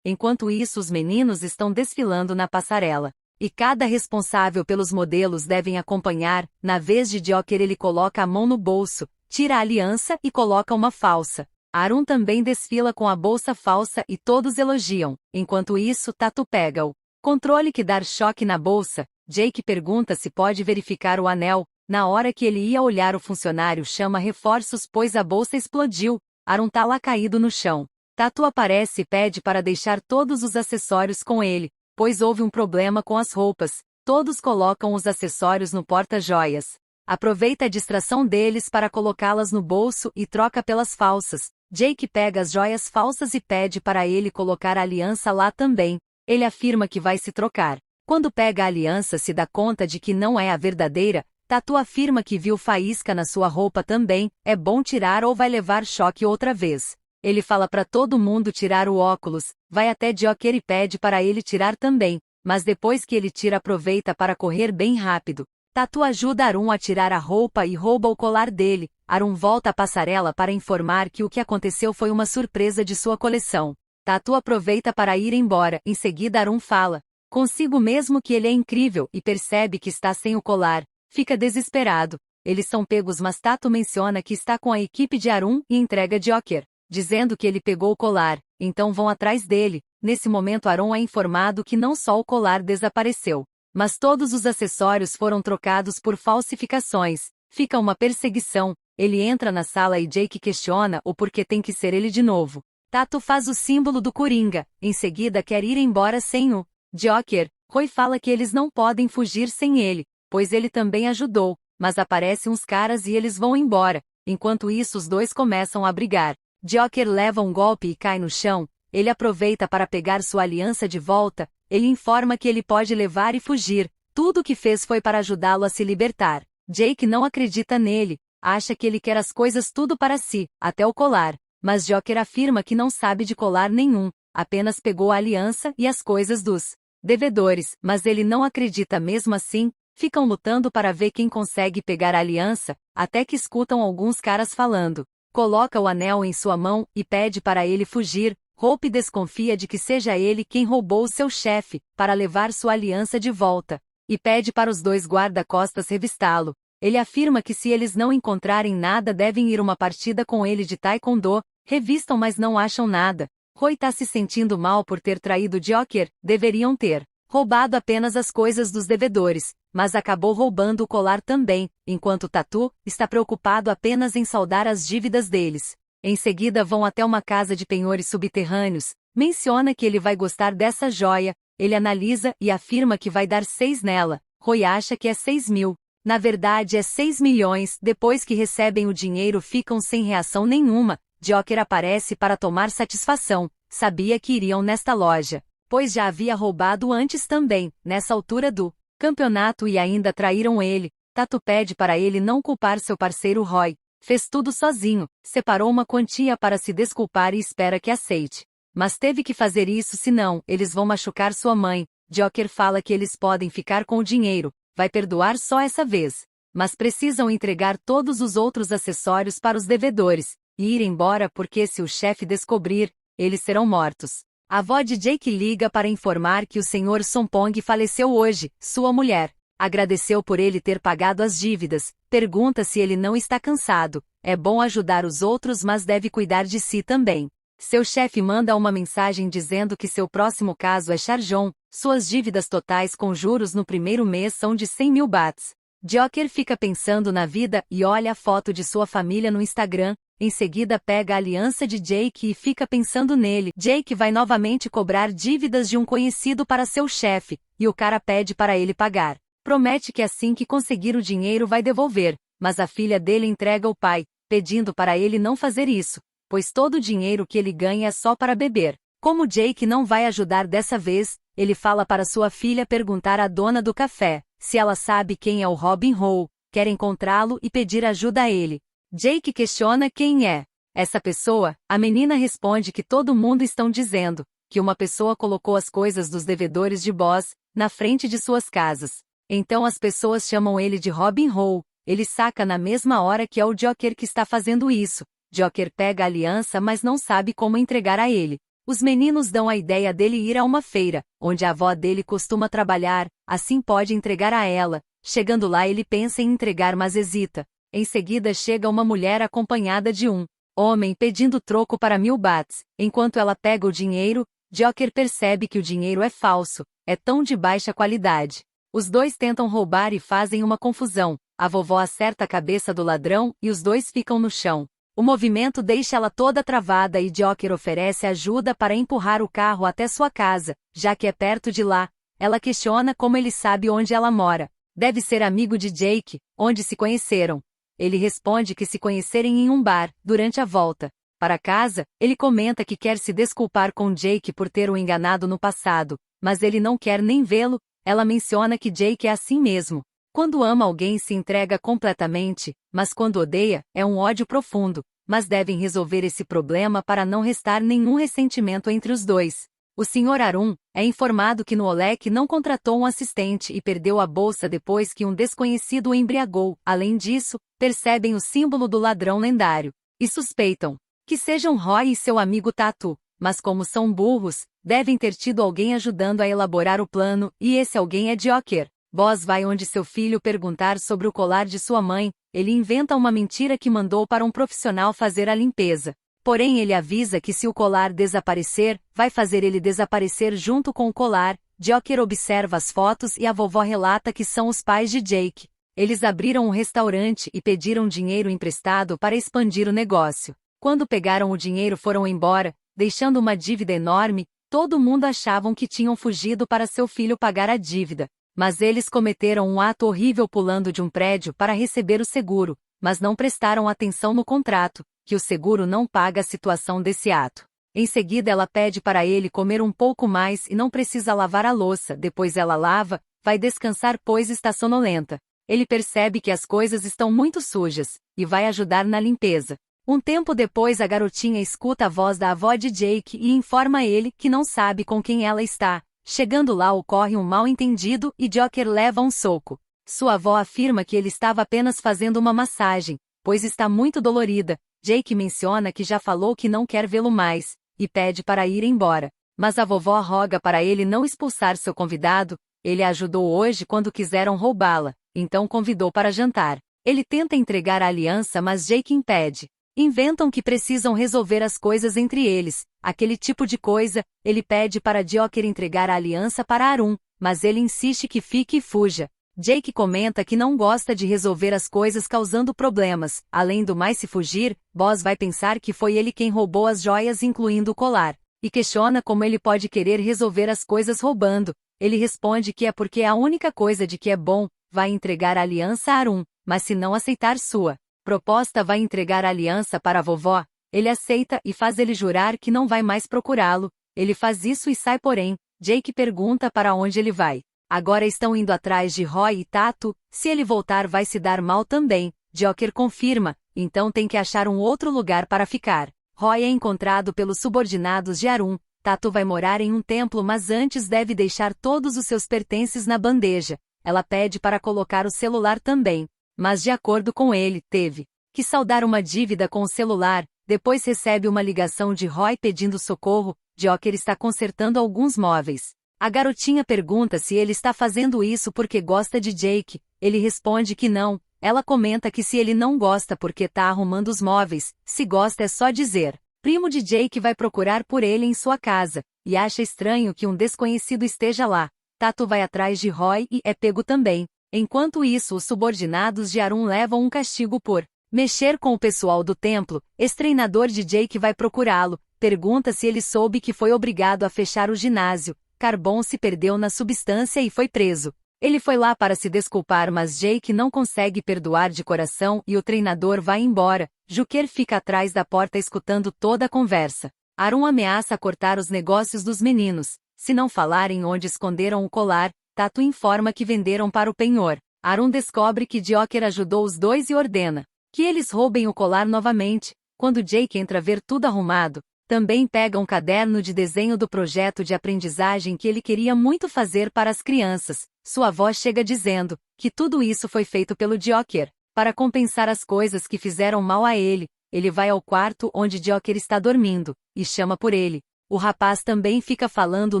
Enquanto isso, os meninos estão desfilando na passarela. E cada responsável pelos modelos devem acompanhar. Na vez de Joker, ele coloca a mão no bolso, tira a aliança e coloca uma falsa. Arun também desfila com a bolsa falsa e todos elogiam. Enquanto isso, Tatu pega o controle que dá choque na bolsa. Jake pergunta se pode verificar o anel. Na hora que ele ia olhar, o funcionário chama reforços pois a bolsa explodiu. Arun tá lá caído no chão. Tatu aparece e pede para deixar todos os acessórios com ele, pois houve um problema com as roupas. Todos colocam os acessórios no porta-joias. Aproveita a distração deles para colocá-las no bolso e troca pelas falsas. Jake pega as joias falsas e pede para ele colocar a aliança lá também. Ele afirma que vai se trocar. Quando pega a aliança, se dá conta de que não é a verdadeira. Tatu afirma que viu faísca na sua roupa também. É bom tirar ou vai levar choque outra vez. Ele fala para todo mundo tirar o óculos, vai até Joker e pede para ele tirar também, mas depois que ele tira, aproveita para correr bem rápido. Tatu ajuda Arun a tirar a roupa e rouba o colar dele. Arun volta à passarela para informar que o que aconteceu foi uma surpresa de sua coleção. Tatu aproveita para ir embora. Em seguida, Arun fala consigo mesmo que ele é incrível e percebe que está sem o colar. Fica desesperado. Eles são pegos, mas Tatu menciona que está com a equipe de Arun e entrega Joker, dizendo que ele pegou o colar, então vão atrás dele. Nesse momento, Arun é informado que não só o colar desapareceu, mas todos os acessórios foram trocados por falsificações. Fica uma perseguição. Ele entra na sala e Jake questiona o porquê tem que ser ele de novo. Tatu faz o símbolo do Coringa, em seguida quer ir embora sem o Joker. Roy fala que eles não podem fugir sem ele, pois ele também ajudou, mas aparecem uns caras e eles vão embora. Enquanto isso, os dois começam a brigar. Joker leva um golpe e cai no chão. Ele aproveita para pegar sua aliança de volta. Ele informa que ele pode levar e fugir. Tudo o que fez foi para ajudá-lo a se libertar. Jake não acredita nele. Acha que ele quer as coisas tudo para si, até o colar. Mas Joker afirma que não sabe de colar nenhum. Apenas pegou a aliança e as coisas dos devedores. Mas ele não acredita mesmo assim. Ficam lutando para ver quem consegue pegar a aliança, até que escutam alguns caras falando. Coloca o anel em sua mão e pede para ele fugir. Hope desconfia de que seja ele quem roubou o seu chefe, para levar sua aliança de volta, e pede para os dois guarda-costas revistá-lo. Ele afirma que se eles não encontrarem nada, devem ir uma partida com ele de taekwondo. Revistam, mas não acham nada. Roy tá se sentindo mal por ter traído Joker. Deveriam ter roubado apenas as coisas dos devedores, mas acabou roubando o colar também, enquanto Tatu está preocupado apenas em saldar as dívidas deles. Em seguida vão até uma casa de penhores subterrâneos. Menciona que ele vai gostar dessa joia. Ele analisa e afirma que vai dar 6 nela. Roy acha que é 6.000. Na verdade é 6 milhões. Depois que recebem o dinheiro, ficam sem reação nenhuma. Joker aparece para tomar satisfação. Sabia que iriam nesta loja, pois já havia roubado antes também, nessa altura do campeonato, e ainda traíram ele. Tatu pede para ele não culpar seu parceiro Roy. Fez tudo sozinho, separou uma quantia para se desculpar e espera que aceite. Mas teve que fazer isso, senão eles vão machucar sua mãe. Joker fala que eles podem ficar com o dinheiro, vai perdoar só essa vez. Mas precisam entregar todos os outros acessórios para os devedores, e ir embora porque se o chefe descobrir, eles serão mortos. A avó de Jake liga para informar que o Sr. Sompong faleceu hoje. Sua mulher agradeceu por ele ter pagado as dívidas, pergunta se ele não está cansado. É bom ajudar os outros, mas deve cuidar de si também. Seu chefe manda uma mensagem dizendo que seu próximo caso é Charjon. Suas dívidas totais com juros no primeiro mês são de 100.000 bahts. Joker fica pensando na vida e olha a foto de sua família no Instagram. Em seguida pega a aliança de Jake e fica pensando nele. Jake vai novamente cobrar dívidas de um conhecido para seu chefe, e o cara pede para ele pagar. Promete que assim que conseguir o dinheiro vai devolver, mas a filha dele entrega ao pai, pedindo para ele não fazer isso, pois todo o dinheiro que ele ganha é só para beber. Como Jake não vai ajudar dessa vez, ele fala para sua filha perguntar à dona do café se ela sabe quem é o Robin Hood, quer encontrá-lo e pedir ajuda a ele. Jake questiona quem é essa pessoa. A menina responde que todo mundo estão dizendo que uma pessoa colocou as coisas dos devedores de Boss na frente de suas casas. Então as pessoas chamam ele de Robin Hood. Ele saca na mesma hora que é o Joker que está fazendo isso. Joker pega a aliança mas não sabe como entregar a ele. Os meninos dão a ideia dele ir a uma feira, onde a avó dele costuma trabalhar, assim pode entregar a ela. Chegando lá ele pensa em entregar mas hesita. Em seguida chega uma mulher acompanhada de um homem pedindo troco para 1000 bahts. Enquanto ela pega o dinheiro, Joker percebe que o dinheiro é falso, é tão de baixa qualidade. Os dois tentam roubar e fazem uma confusão. A vovó acerta a cabeça do ladrão e os dois ficam no chão. O movimento deixa ela toda travada e Joker oferece ajuda para empurrar o carro até sua casa, já que é perto de lá. Ela questiona como ele sabe onde ela mora. Deve ser amigo de Jake, onde se conheceram. Ele responde que se conhecerem em um bar, durante a volta para casa, ele comenta que quer se desculpar com Jake por ter o enganado no passado, mas ele não quer nem vê-lo. Ela menciona que Jake é assim mesmo. Quando ama alguém se entrega completamente, mas quando odeia, é um ódio profundo, mas devem resolver esse problema para não restar nenhum ressentimento entre os dois. O Sr. Arun é informado que Noelek não contratou um assistente e perdeu a bolsa depois que um desconhecido o embriagou. Além disso, percebem o símbolo do ladrão lendário e suspeitam que sejam Roy e seu amigo Tatu, mas como são burros, devem ter tido alguém ajudando a elaborar o plano, e esse alguém é Joker. Boss vai onde seu filho perguntar sobre o colar de sua mãe. Ele inventa uma mentira que mandou para um profissional fazer a limpeza. Porém ele avisa que se o colar desaparecer, vai fazer ele desaparecer junto com o colar. Joker observa as fotos e a vovó relata que são os pais de Jake. Eles abriram um restaurante e pediram dinheiro emprestado para expandir o negócio. Quando pegaram o dinheiro foram embora, deixando uma dívida enorme. Todo mundo achavam que tinham fugido para seu filho pagar a dívida. Mas eles cometeram um ato horrível pulando de um prédio para receber o seguro, mas não prestaram atenção no contrato, que o seguro não paga a situação desse ato. Em seguida ela pede para ele comer um pouco mais e não precisa lavar a louça. Depois ela lava, vai descansar pois está sonolenta. Ele percebe que as coisas estão muito sujas, e vai ajudar na limpeza. Um tempo depois a garotinha escuta a voz da avó de Jake e informa ele que não sabe com quem ela está. Chegando lá ocorre um mal-entendido e Joker leva um soco. Sua avó afirma que ele estava apenas fazendo uma massagem, pois está muito dolorida. Jake menciona que já falou que não quer vê-lo mais, e pede para ir embora. Mas a vovó roga para ele não expulsar seu convidado. Ele a ajudou hoje quando quiseram roubá-la, então convidou para jantar. Ele tenta entregar a aliança mas Jake impede. Inventam que precisam resolver as coisas entre eles, aquele tipo de coisa. Ele pede para Joker entregar a aliança para Arun, mas ele insiste que fique e fuja. Jake comenta que não gosta de resolver as coisas causando problemas. Além do mais, se fugir, Boss vai pensar que foi ele quem roubou as joias incluindo o colar, e questiona como ele pode querer resolver as coisas roubando. Ele responde que é porque é a única coisa de que é bom. Vai entregar a aliança a Arun, mas se não aceitar sua proposta vai entregar a aliança para a vovó. Ele aceita e faz ele jurar que não vai mais procurá-lo. Ele faz isso e sai porém. Jake pergunta para onde ele vai. Agora estão indo atrás de Roy e Tatu. Se ele voltar vai se dar mal também. Joker confirma, então tem que achar um outro lugar para ficar. Roy é encontrado pelos subordinados de Arun. Tatu vai morar em um templo mas antes deve deixar todos os seus pertences na bandeja. Ela pede para colocar o celular também. Mas de acordo com ele, teve que saldar uma dívida com o celular. Depois recebe uma ligação de Roy pedindo socorro. Joker está consertando alguns móveis. A garotinha pergunta se ele está fazendo isso porque gosta de Jake. Ele responde que não. Ela comenta que se ele não gosta porque tá arrumando os móveis, se gosta é só dizer. Primo de Jake vai procurar por ele em sua casa, e acha estranho que um desconhecido esteja lá. Tatu vai atrás de Roy e é pego também. Enquanto isso, os subordinados de Arun levam um castigo por mexer com o pessoal do templo. Ex-treinador de Jake vai procurá-lo, pergunta se ele soube que foi obrigado a fechar o ginásio. Carbon se perdeu na substância e foi preso. Ele foi lá para se desculpar mas Jake não consegue perdoar de coração e o treinador vai embora. Joker fica atrás da porta escutando toda a conversa. Arun ameaça cortar os negócios dos meninos, se não falarem onde esconderam o colar. Tatu informa que venderam para o penhor. Arun descobre que Joker ajudou os dois e ordena que eles roubem o colar novamente. Quando Jake entra ver tudo arrumado, também pega um caderno de desenho do projeto de aprendizagem que ele queria muito fazer para as crianças. Sua avó chega dizendo que tudo isso foi feito pelo Joker para compensar as coisas que fizeram mal a ele. ele vai ao quarto onde Joker está dormindo, e chama por ele. O rapaz também fica falando o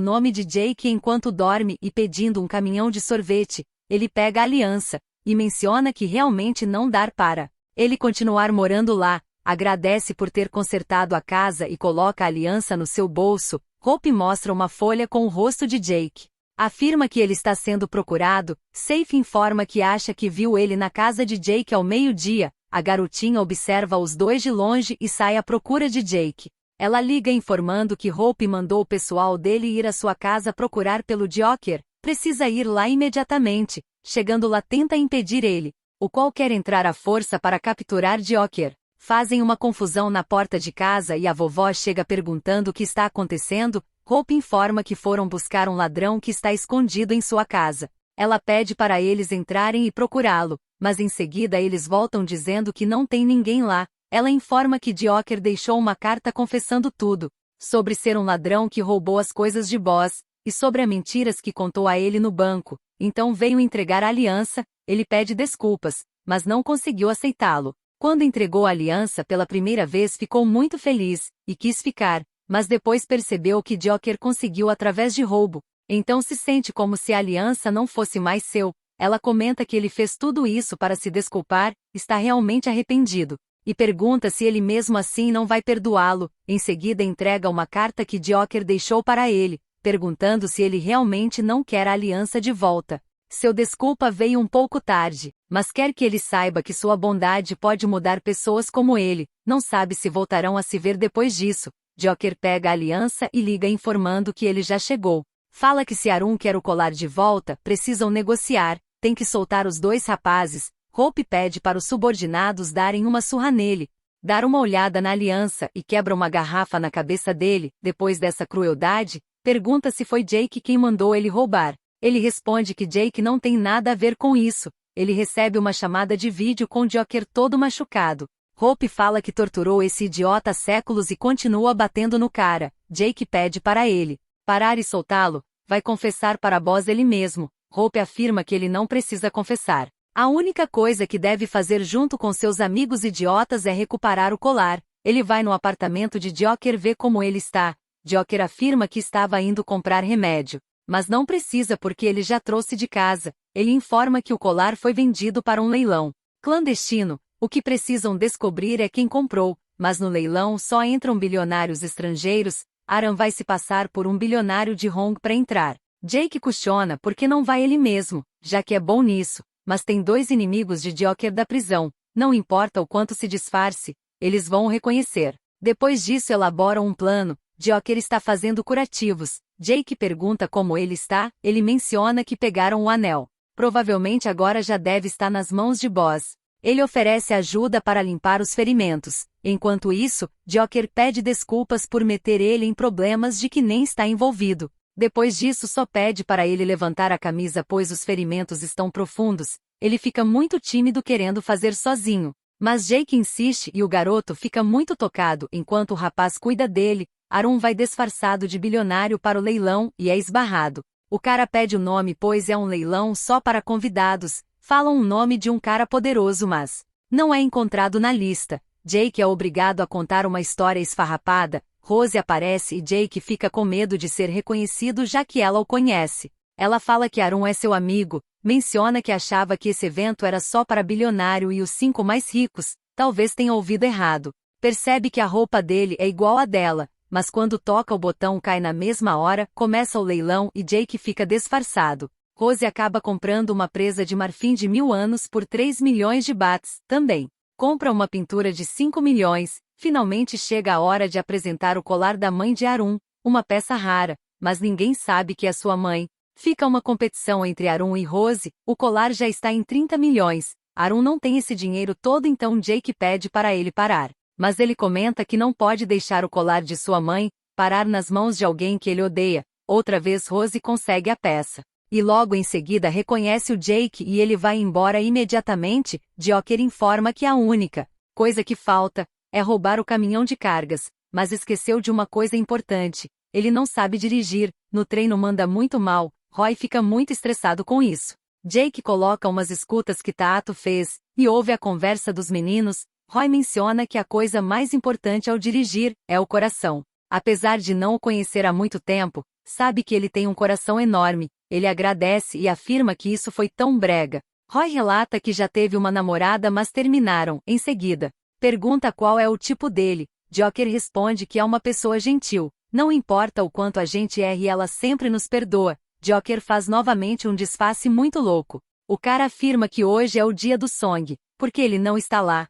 nome de Jake enquanto dorme e pedindo um caminhão de sorvete. Ele pega a aliança, e menciona que realmente não dá para ele continuar morando lá, agradece por ter consertado a casa e coloca a aliança no seu bolso. Hope mostra uma folha com o rosto de Jake. Afirma que ele está sendo procurado. Safe informa que acha que viu ele na casa de Jake ao meio-dia. A garotinha observa os dois de longe e sai à procura de Jake. Ela liga informando que Hope mandou o pessoal dele ir à sua casa procurar pelo Joker. Precisa ir lá imediatamente. Chegando lá tenta impedir ele, o qual quer entrar à força para capturar Joker. Fazem uma confusão na porta de casa e a vovó chega perguntando o que está acontecendo. Hope informa que foram buscar um ladrão que está escondido em sua casa. Ela pede para eles entrarem e procurá-lo, mas em seguida eles voltam dizendo que não tem ninguém lá. Ela informa que Joker deixou uma carta confessando tudo, sobre ser um ladrão que roubou as coisas de Boss, e sobre as mentiras que contou a ele no banco. Então veio entregar a aliança. Ele pede desculpas, mas não conseguiu aceitá-lo. Quando entregou a aliança pela primeira vez ficou muito feliz, e quis ficar, mas depois percebeu que Joker conseguiu através de roubo. Então se sente como se a aliança não fosse mais seu. Ela comenta que ele fez tudo isso para se desculpar, está realmente arrependido, e pergunta se ele mesmo assim não vai perdoá-lo. Em seguida entrega uma carta que Joker deixou para ele, perguntando se ele realmente não quer a aliança de volta. Seu desculpa veio um pouco tarde, mas quer que ele saiba que sua bondade pode mudar pessoas como ele. Não sabe se voltarão a se ver depois disso. Joker pega a aliança e liga informando que ele já chegou. Fala que se Arun quer o colar de volta, precisam negociar, tem que soltar os dois rapazes. Hope pede para os subordinados darem uma surra nele, dar uma olhada na aliança e quebra uma garrafa na cabeça dele. Depois dessa crueldade, pergunta se foi Jake quem mandou ele roubar. Ele responde que Jake não tem nada a ver com isso. Ele recebe uma chamada de vídeo com Joker todo machucado. Hope fala que torturou esse idiota há séculos e continua batendo no cara. Jake pede para ele parar e soltá-lo. Vai confessar para Boss ele mesmo. Hope afirma que ele não precisa confessar. A única coisa que deve fazer junto com seus amigos idiotas é recuperar o colar. Ele vai no apartamento de Joker ver como ele está. Joker afirma que estava indo comprar remédio, mas não precisa porque ele já trouxe de casa. Ele informa que o colar foi vendido para um leilão clandestino. O que precisam descobrir é quem comprou, mas no leilão só entram bilionários estrangeiros. Aran vai se passar por um bilionário de Hong para entrar. Jake questiona por que não vai ele mesmo, já que é bom nisso, mas tem dois inimigos de Joker da prisão. Não importa o quanto se disfarce, eles vão o reconhecer. Depois disso elaboram um plano. Joker está fazendo curativos. Jake pergunta como ele está, ele menciona que pegaram o anel. Provavelmente agora já deve estar nas mãos de Boss. Ele oferece ajuda para limpar os ferimentos. Enquanto isso, Joker pede desculpas por meter ele em problemas de que nem está envolvido. Depois disso só pede para ele levantar a camisa pois os ferimentos estão profundos. Ele fica muito tímido querendo fazer sozinho. Mas Jake insiste e o garoto fica muito tocado enquanto o rapaz cuida dele. Arun vai disfarçado de bilionário para o leilão e é esbarrado. O cara pede o nome pois é um leilão só para convidados. Falam o nome de um cara poderoso mas não é encontrado na lista. Jake é obrigado a contar uma história esfarrapada. Rose aparece e Jake fica com medo de ser reconhecido já que ela o conhece. Ela fala que Arun é seu amigo, menciona que achava que esse evento era só para bilionário e os 5 mais ricos. Talvez tenha ouvido errado. Percebe que a roupa dele é igual à dela. Mas quando toca o botão cai na mesma hora, começa o leilão e Jake fica disfarçado. Rose acaba comprando uma presa de marfim de 1000 anos por 3 milhões de bahts, também. Compra uma pintura de 5 milhões, finalmente chega a hora de apresentar o colar da mãe de Arun, uma peça rara, mas ninguém sabe que é sua mãe. Fica uma competição entre Arun e Rose, o colar já está em 30 milhões. Arun não tem esse dinheiro todo então Jake pede para ele parar. Mas ele comenta que não pode deixar o colar de sua mãe parar nas mãos de alguém que ele odeia. Outra vez Rose consegue a peça. E logo em seguida reconhece o Jake e ele vai embora imediatamente. Joker informa que a única coisa que falta é roubar o caminhão de cargas, mas esqueceu de uma coisa importante. Ele não sabe dirigir, no treino manda muito mal. Roy fica muito estressado com isso. Jake coloca umas escutas que Tato fez, e ouve a conversa dos meninos. Roy menciona que a coisa mais importante ao dirigir é o coração. Apesar de não o conhecer há muito tempo, sabe que ele tem um coração enorme. Ele agradece e afirma que isso foi tão brega. Roy relata que já teve uma namorada, mas terminaram. Em seguida, pergunta qual é o tipo dele. Joker responde que é uma pessoa gentil. Não importa o quanto a gente erre, ela sempre nos perdoa. Joker faz novamente um disfarce muito louco. O cara afirma que hoje é o dia do Song, porque ele não está lá.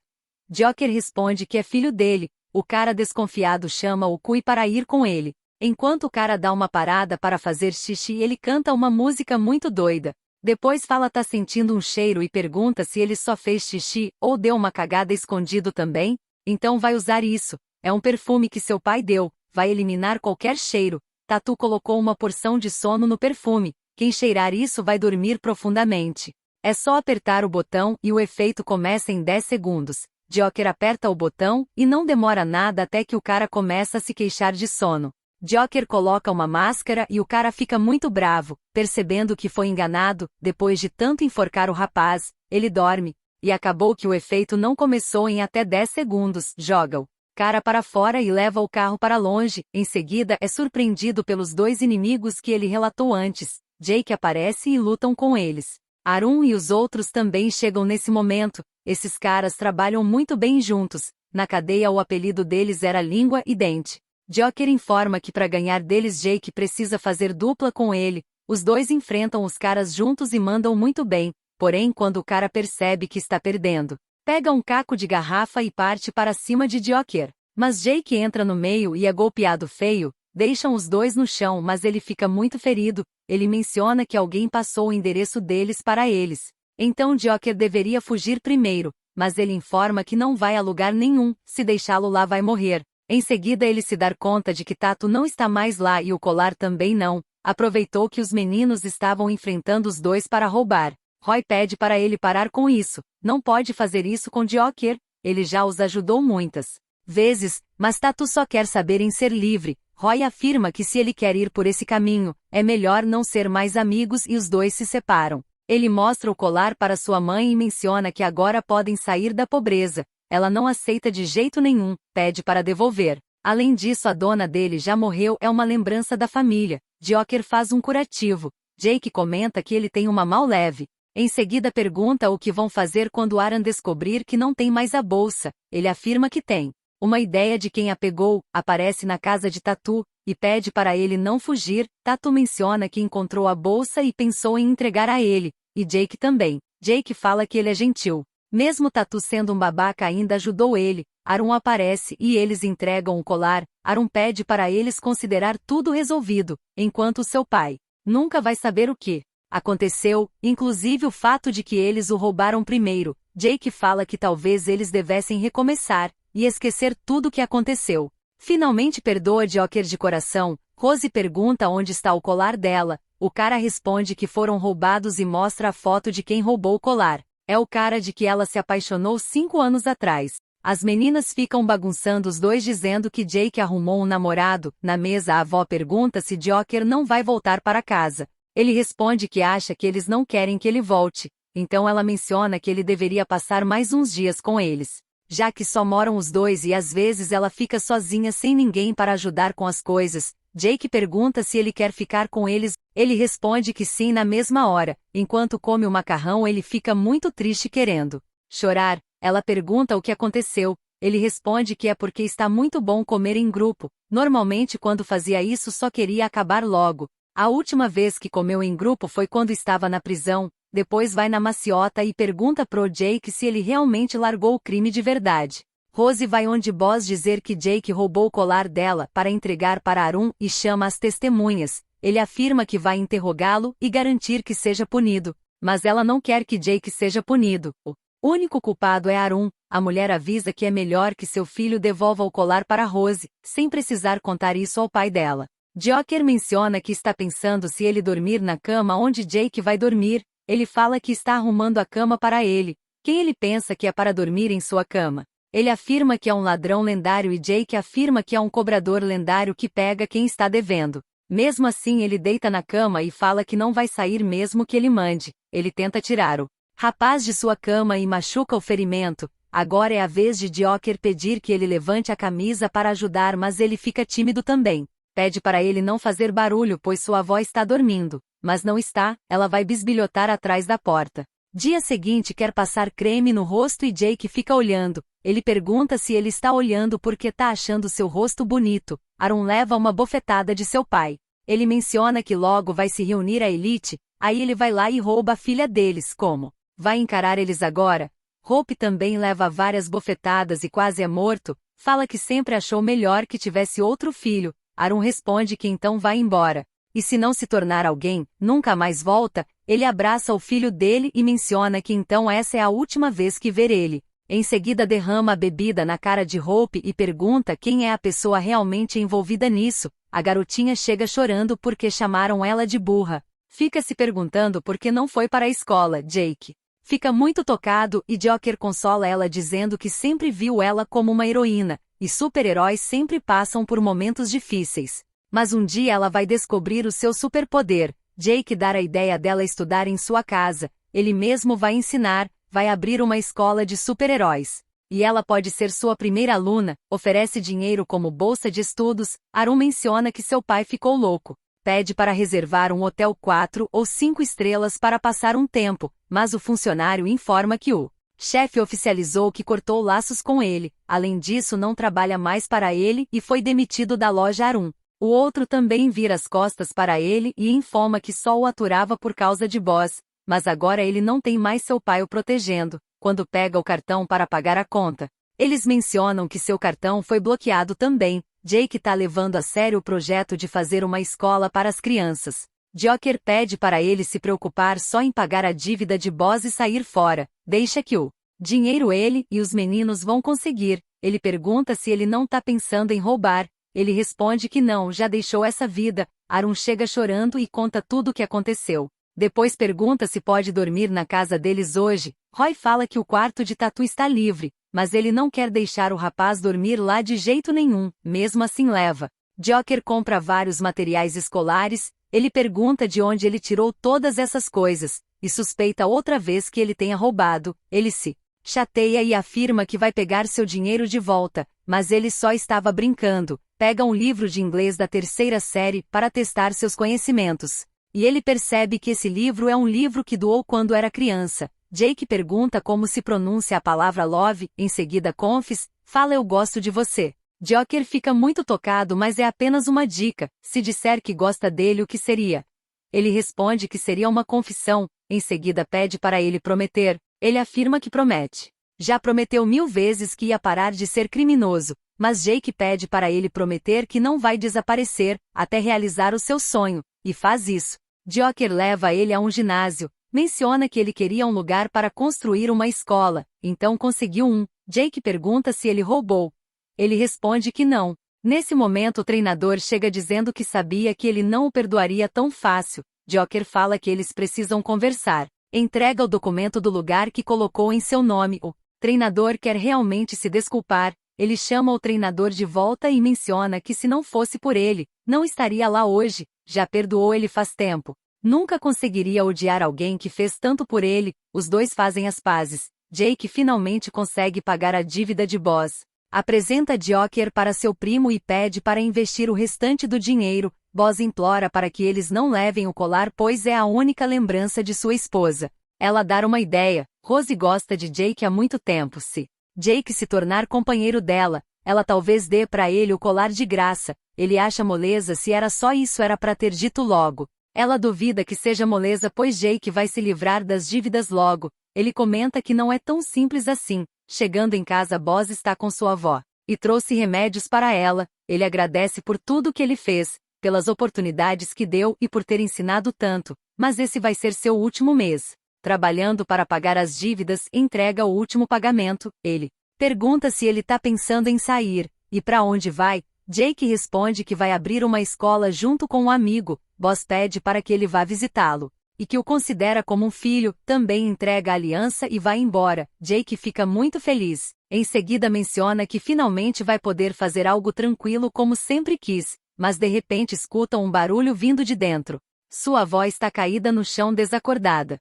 Joker responde que é filho dele. O cara desconfiado chama o Kui para ir com ele. Enquanto o cara dá uma parada para fazer xixi, ele canta uma música muito doida. Depois fala tá sentindo um cheiro e pergunta se ele só fez xixi ou deu uma cagada escondido também. Então vai usar isso. É um perfume que seu pai deu. Vai eliminar qualquer cheiro. Tatu colocou uma porção de sono no perfume. Quem cheirar isso vai dormir profundamente. É só apertar o botão e o efeito começa em 10 segundos. Joker aperta o botão e não demora nada até que o cara começa a se queixar de sono. Joker coloca uma máscara e o cara fica muito bravo, percebendo que foi enganado. Depois de tanto enforcar o rapaz, ele dorme. E acabou que o efeito não começou em até 10 segundos. Joga o cara para fora e leva o carro para longe. Em seguida é surpreendido pelos dois inimigos que ele relatou antes. Jake aparece e lutam com eles. Arun e os outros também chegam nesse momento. Esses caras trabalham muito bem juntos. Na cadeia o apelido deles era Língua e Dente. Joker informa que para ganhar deles Jake precisa fazer dupla com ele. Os dois enfrentam os caras juntos e mandam muito bem. Porém, quando o cara percebe que está perdendo, pega um caco de garrafa e parte para cima de Joker. Mas Jake entra no meio e é golpeado feio. Deixam os dois no chão, mas ele fica muito ferido. Ele menciona que alguém passou o endereço deles para eles. Então Joker deveria fugir primeiro, mas ele informa que não vai a lugar nenhum, se deixá-lo lá vai morrer. Em seguida ele se dá conta de que Tatu não está mais lá e o colar também não. Aproveitou que os meninos estavam enfrentando os dois para roubar. Roy pede para ele parar com isso. Não pode fazer isso com Joker. Ele já os ajudou muitas vezes, mas Tatu só quer saber em ser livre. Roy afirma que se ele quer ir por esse caminho, é melhor não ser mais amigos e os dois se separam. Ele mostra o colar para sua mãe e menciona que agora podem sair da pobreza. Ela não aceita de jeito nenhum, pede para devolver. Além disso, a dona dele já morreu, é uma lembrança da família. Joker faz um curativo. Jake comenta que ele tem uma mal leve. Em seguida pergunta o que vão fazer quando Aran descobrir que não tem mais a bolsa. Ele afirma que tem uma ideia de quem a pegou, aparece na casa de Tatu, e pede para ele não fugir. Tatu menciona que encontrou a bolsa e pensou em entregar a ele, e Jake também. Jake fala que ele é gentil. Mesmo Tatu sendo um babaca ainda ajudou ele. Arun aparece e eles entregam o colar. Arun pede para eles considerar tudo resolvido, enquanto seu pai nunca vai saber o que aconteceu, inclusive o fato de que eles o roubaram primeiro. Jake fala que talvez eles devessem recomeçar e esquecer tudo o que aconteceu. Finalmente perdoa Joker de coração. Rose pergunta onde está o colar dela. O cara responde que foram roubados e mostra a foto de quem roubou o colar. É o cara de que ela se apaixonou 5 anos atrás. As meninas ficam bagunçando os dois dizendo que Jake arrumou um namorado. Na mesa a avó pergunta se Joker não vai voltar para casa. Ele responde que acha que eles não querem que ele volte. Então ela menciona que ele deveria passar mais uns dias com eles, já que só moram os dois e às vezes ela fica sozinha sem ninguém para ajudar com as coisas. Jake pergunta se ele quer ficar com eles. Ele responde que sim na mesma hora. Enquanto come o macarrão ele fica muito triste querendo chorar. Ela pergunta o que aconteceu. Ele responde que é porque está muito bom comer em grupo. Normalmente quando fazia isso só queria acabar logo. A última vez que comeu em grupo foi quando estava na prisão. Depois vai na maciota e pergunta pro Jake se ele realmente largou o crime de verdade. Rose vai onde Boss dizer que Jake roubou o colar dela para entregar para Arun e chama as testemunhas. Ele afirma que vai interrogá-lo e garantir que seja punido. Mas ela não quer que Jake seja punido. O único culpado é Arun. A mulher avisa que é melhor que seu filho devolva o colar para Rose, sem precisar contar isso ao pai dela. Joker menciona que está pensando se ele dormir na cama onde Jake vai dormir. Ele fala que está arrumando a cama para ele. Quem ele pensa que é para dormir em sua cama? Ele afirma que é um ladrão lendário e Jake afirma que é um cobrador lendário que pega quem está devendo. Mesmo assim ele deita na cama e fala que não vai sair mesmo que ele mande. Ele tenta tirar o rapaz de sua cama e machuca o ferimento. Agora é a vez de Joker pedir que ele levante a camisa para ajudar, mas ele fica tímido também. Pede para ele não fazer barulho pois sua avó está dormindo. Mas não está, ela vai bisbilhotar atrás da porta. Dia seguinte quer passar creme no rosto e Jake fica olhando. Ele pergunta se ele está olhando porque tá achando seu rosto bonito. Aaron leva uma bofetada de seu pai. Ele menciona que logo vai se reunir a elite, aí ele vai lá e rouba a filha deles. Como? Vai encarar eles agora? Hope também leva várias bofetadas e quase é morto. Fala que sempre achou melhor que tivesse outro filho. Aaron responde que então vai embora. E se não se tornar alguém, nunca mais volta. Ele abraça o filho dele e menciona que então essa é a última vez que ver ele. Em seguida derrama a bebida na cara de Hope e pergunta quem é a pessoa realmente envolvida nisso. A garotinha chega chorando porque chamaram ela de burra. Fica se perguntando por que não foi para a escola. Jake fica muito tocado e Joker consola ela dizendo que sempre viu ela como uma heroína, e super-heróis sempre passam por momentos difíceis. Mas um dia ela vai descobrir o seu superpoder. Jake dá a ideia dela estudar em sua casa. Ele mesmo vai ensinar, vai abrir uma escola de super-heróis. E ela pode ser sua primeira aluna, oferece dinheiro como bolsa de estudos. Aaron menciona que seu pai ficou louco. Pede para reservar um hotel 4 ou 5 estrelas para passar um tempo, mas o funcionário informa que o chefe oficializou que cortou laços com ele. Além disso, não trabalha mais para ele e foi demitido da loja Aaron. O outro também vira as costas para ele e informa que só o aturava por causa de Boss, mas agora ele não tem mais seu pai o protegendo. Quando pega o cartão para pagar a conta, eles mencionam que seu cartão foi bloqueado também. Jake tá levando a sério o projeto de fazer uma escola para as crianças. Joker pede para ele se preocupar só em pagar a dívida de Boss e sair fora. Deixa que o dinheiro ele e os meninos vão conseguir. Ele pergunta se ele não tá pensando em roubar. Ele responde que não, já deixou essa vida. Aaron chega chorando e conta tudo o que aconteceu. Depois pergunta se pode dormir na casa deles hoje. Roy fala que o quarto de Tatu está livre, mas ele não quer deixar o rapaz dormir lá de jeito nenhum, mesmo assim leva. Joker compra vários materiais escolares. Ele pergunta de onde ele tirou todas essas coisas, e suspeita outra vez que ele tenha roubado. Ele se chateia e afirma que vai pegar seu dinheiro de volta, mas ele só estava brincando. Pega um livro de inglês da 3ª série para testar seus conhecimentos. E ele percebe que esse livro é um livro que doou quando era criança. Jake pergunta como se pronuncia a palavra love, em seguida Confess, fala eu gosto de você. Joker fica muito tocado, mas é apenas uma dica. Se disser que gosta dele, o que seria? Ele responde que seria uma confissão. Em seguida pede para ele prometer. Ele afirma que promete. Já prometeu 1000 vezes que ia parar de ser criminoso, mas Jake pede para ele prometer que não vai desaparecer, até realizar o seu sonho, e faz isso. Joker leva ele a um ginásio, menciona que ele queria um lugar para construir uma escola, então conseguiu um. Jake pergunta se ele roubou. Ele responde que não. Nesse momento o treinador chega dizendo que sabia que ele não o perdoaria tão fácil. Joker fala que eles precisam conversar. Entrega o documento do lugar que colocou em seu nome. O treinador quer realmente se desculpar. Ele chama o treinador de volta e menciona que se não fosse por ele, não estaria lá hoje. Já perdoou ele faz tempo. Nunca conseguiria odiar alguém que fez tanto por ele. Os dois fazem as pazes. Jake finalmente consegue pagar a dívida de Boss. Apresenta Joker para seu primo e pede para investir o restante do dinheiro. Boss implora para que eles não levem o colar pois é a única lembrança de sua esposa. Ela dá uma ideia. Rose gosta de Jake há muito tempo. Se Jake se tornar companheiro dela, ela talvez dê para ele o colar de graça. Ele acha moleza se era só isso era para ter dito logo. Ela duvida que seja moleza pois Jake vai se livrar das dívidas logo. Ele comenta que não é tão simples assim. Chegando em casa Boss está com sua avó, e trouxe remédios para ela. Ele agradece por tudo que ele fez, pelas oportunidades que deu e por ter ensinado tanto, mas esse vai ser seu último mês. Trabalhando para pagar as dívidas, entrega o último pagamento. Ele pergunta se ele tá pensando em sair, e para onde vai. Jake responde que vai abrir uma escola junto com um amigo. Boss pede para que ele vá visitá-lo, e que o considera como um filho, também entrega a aliança e vai embora. Jake fica muito feliz. Em seguida menciona que finalmente vai poder fazer algo tranquilo como sempre quis, mas de repente escuta um barulho vindo de dentro. Sua avó está caída no chão desacordada.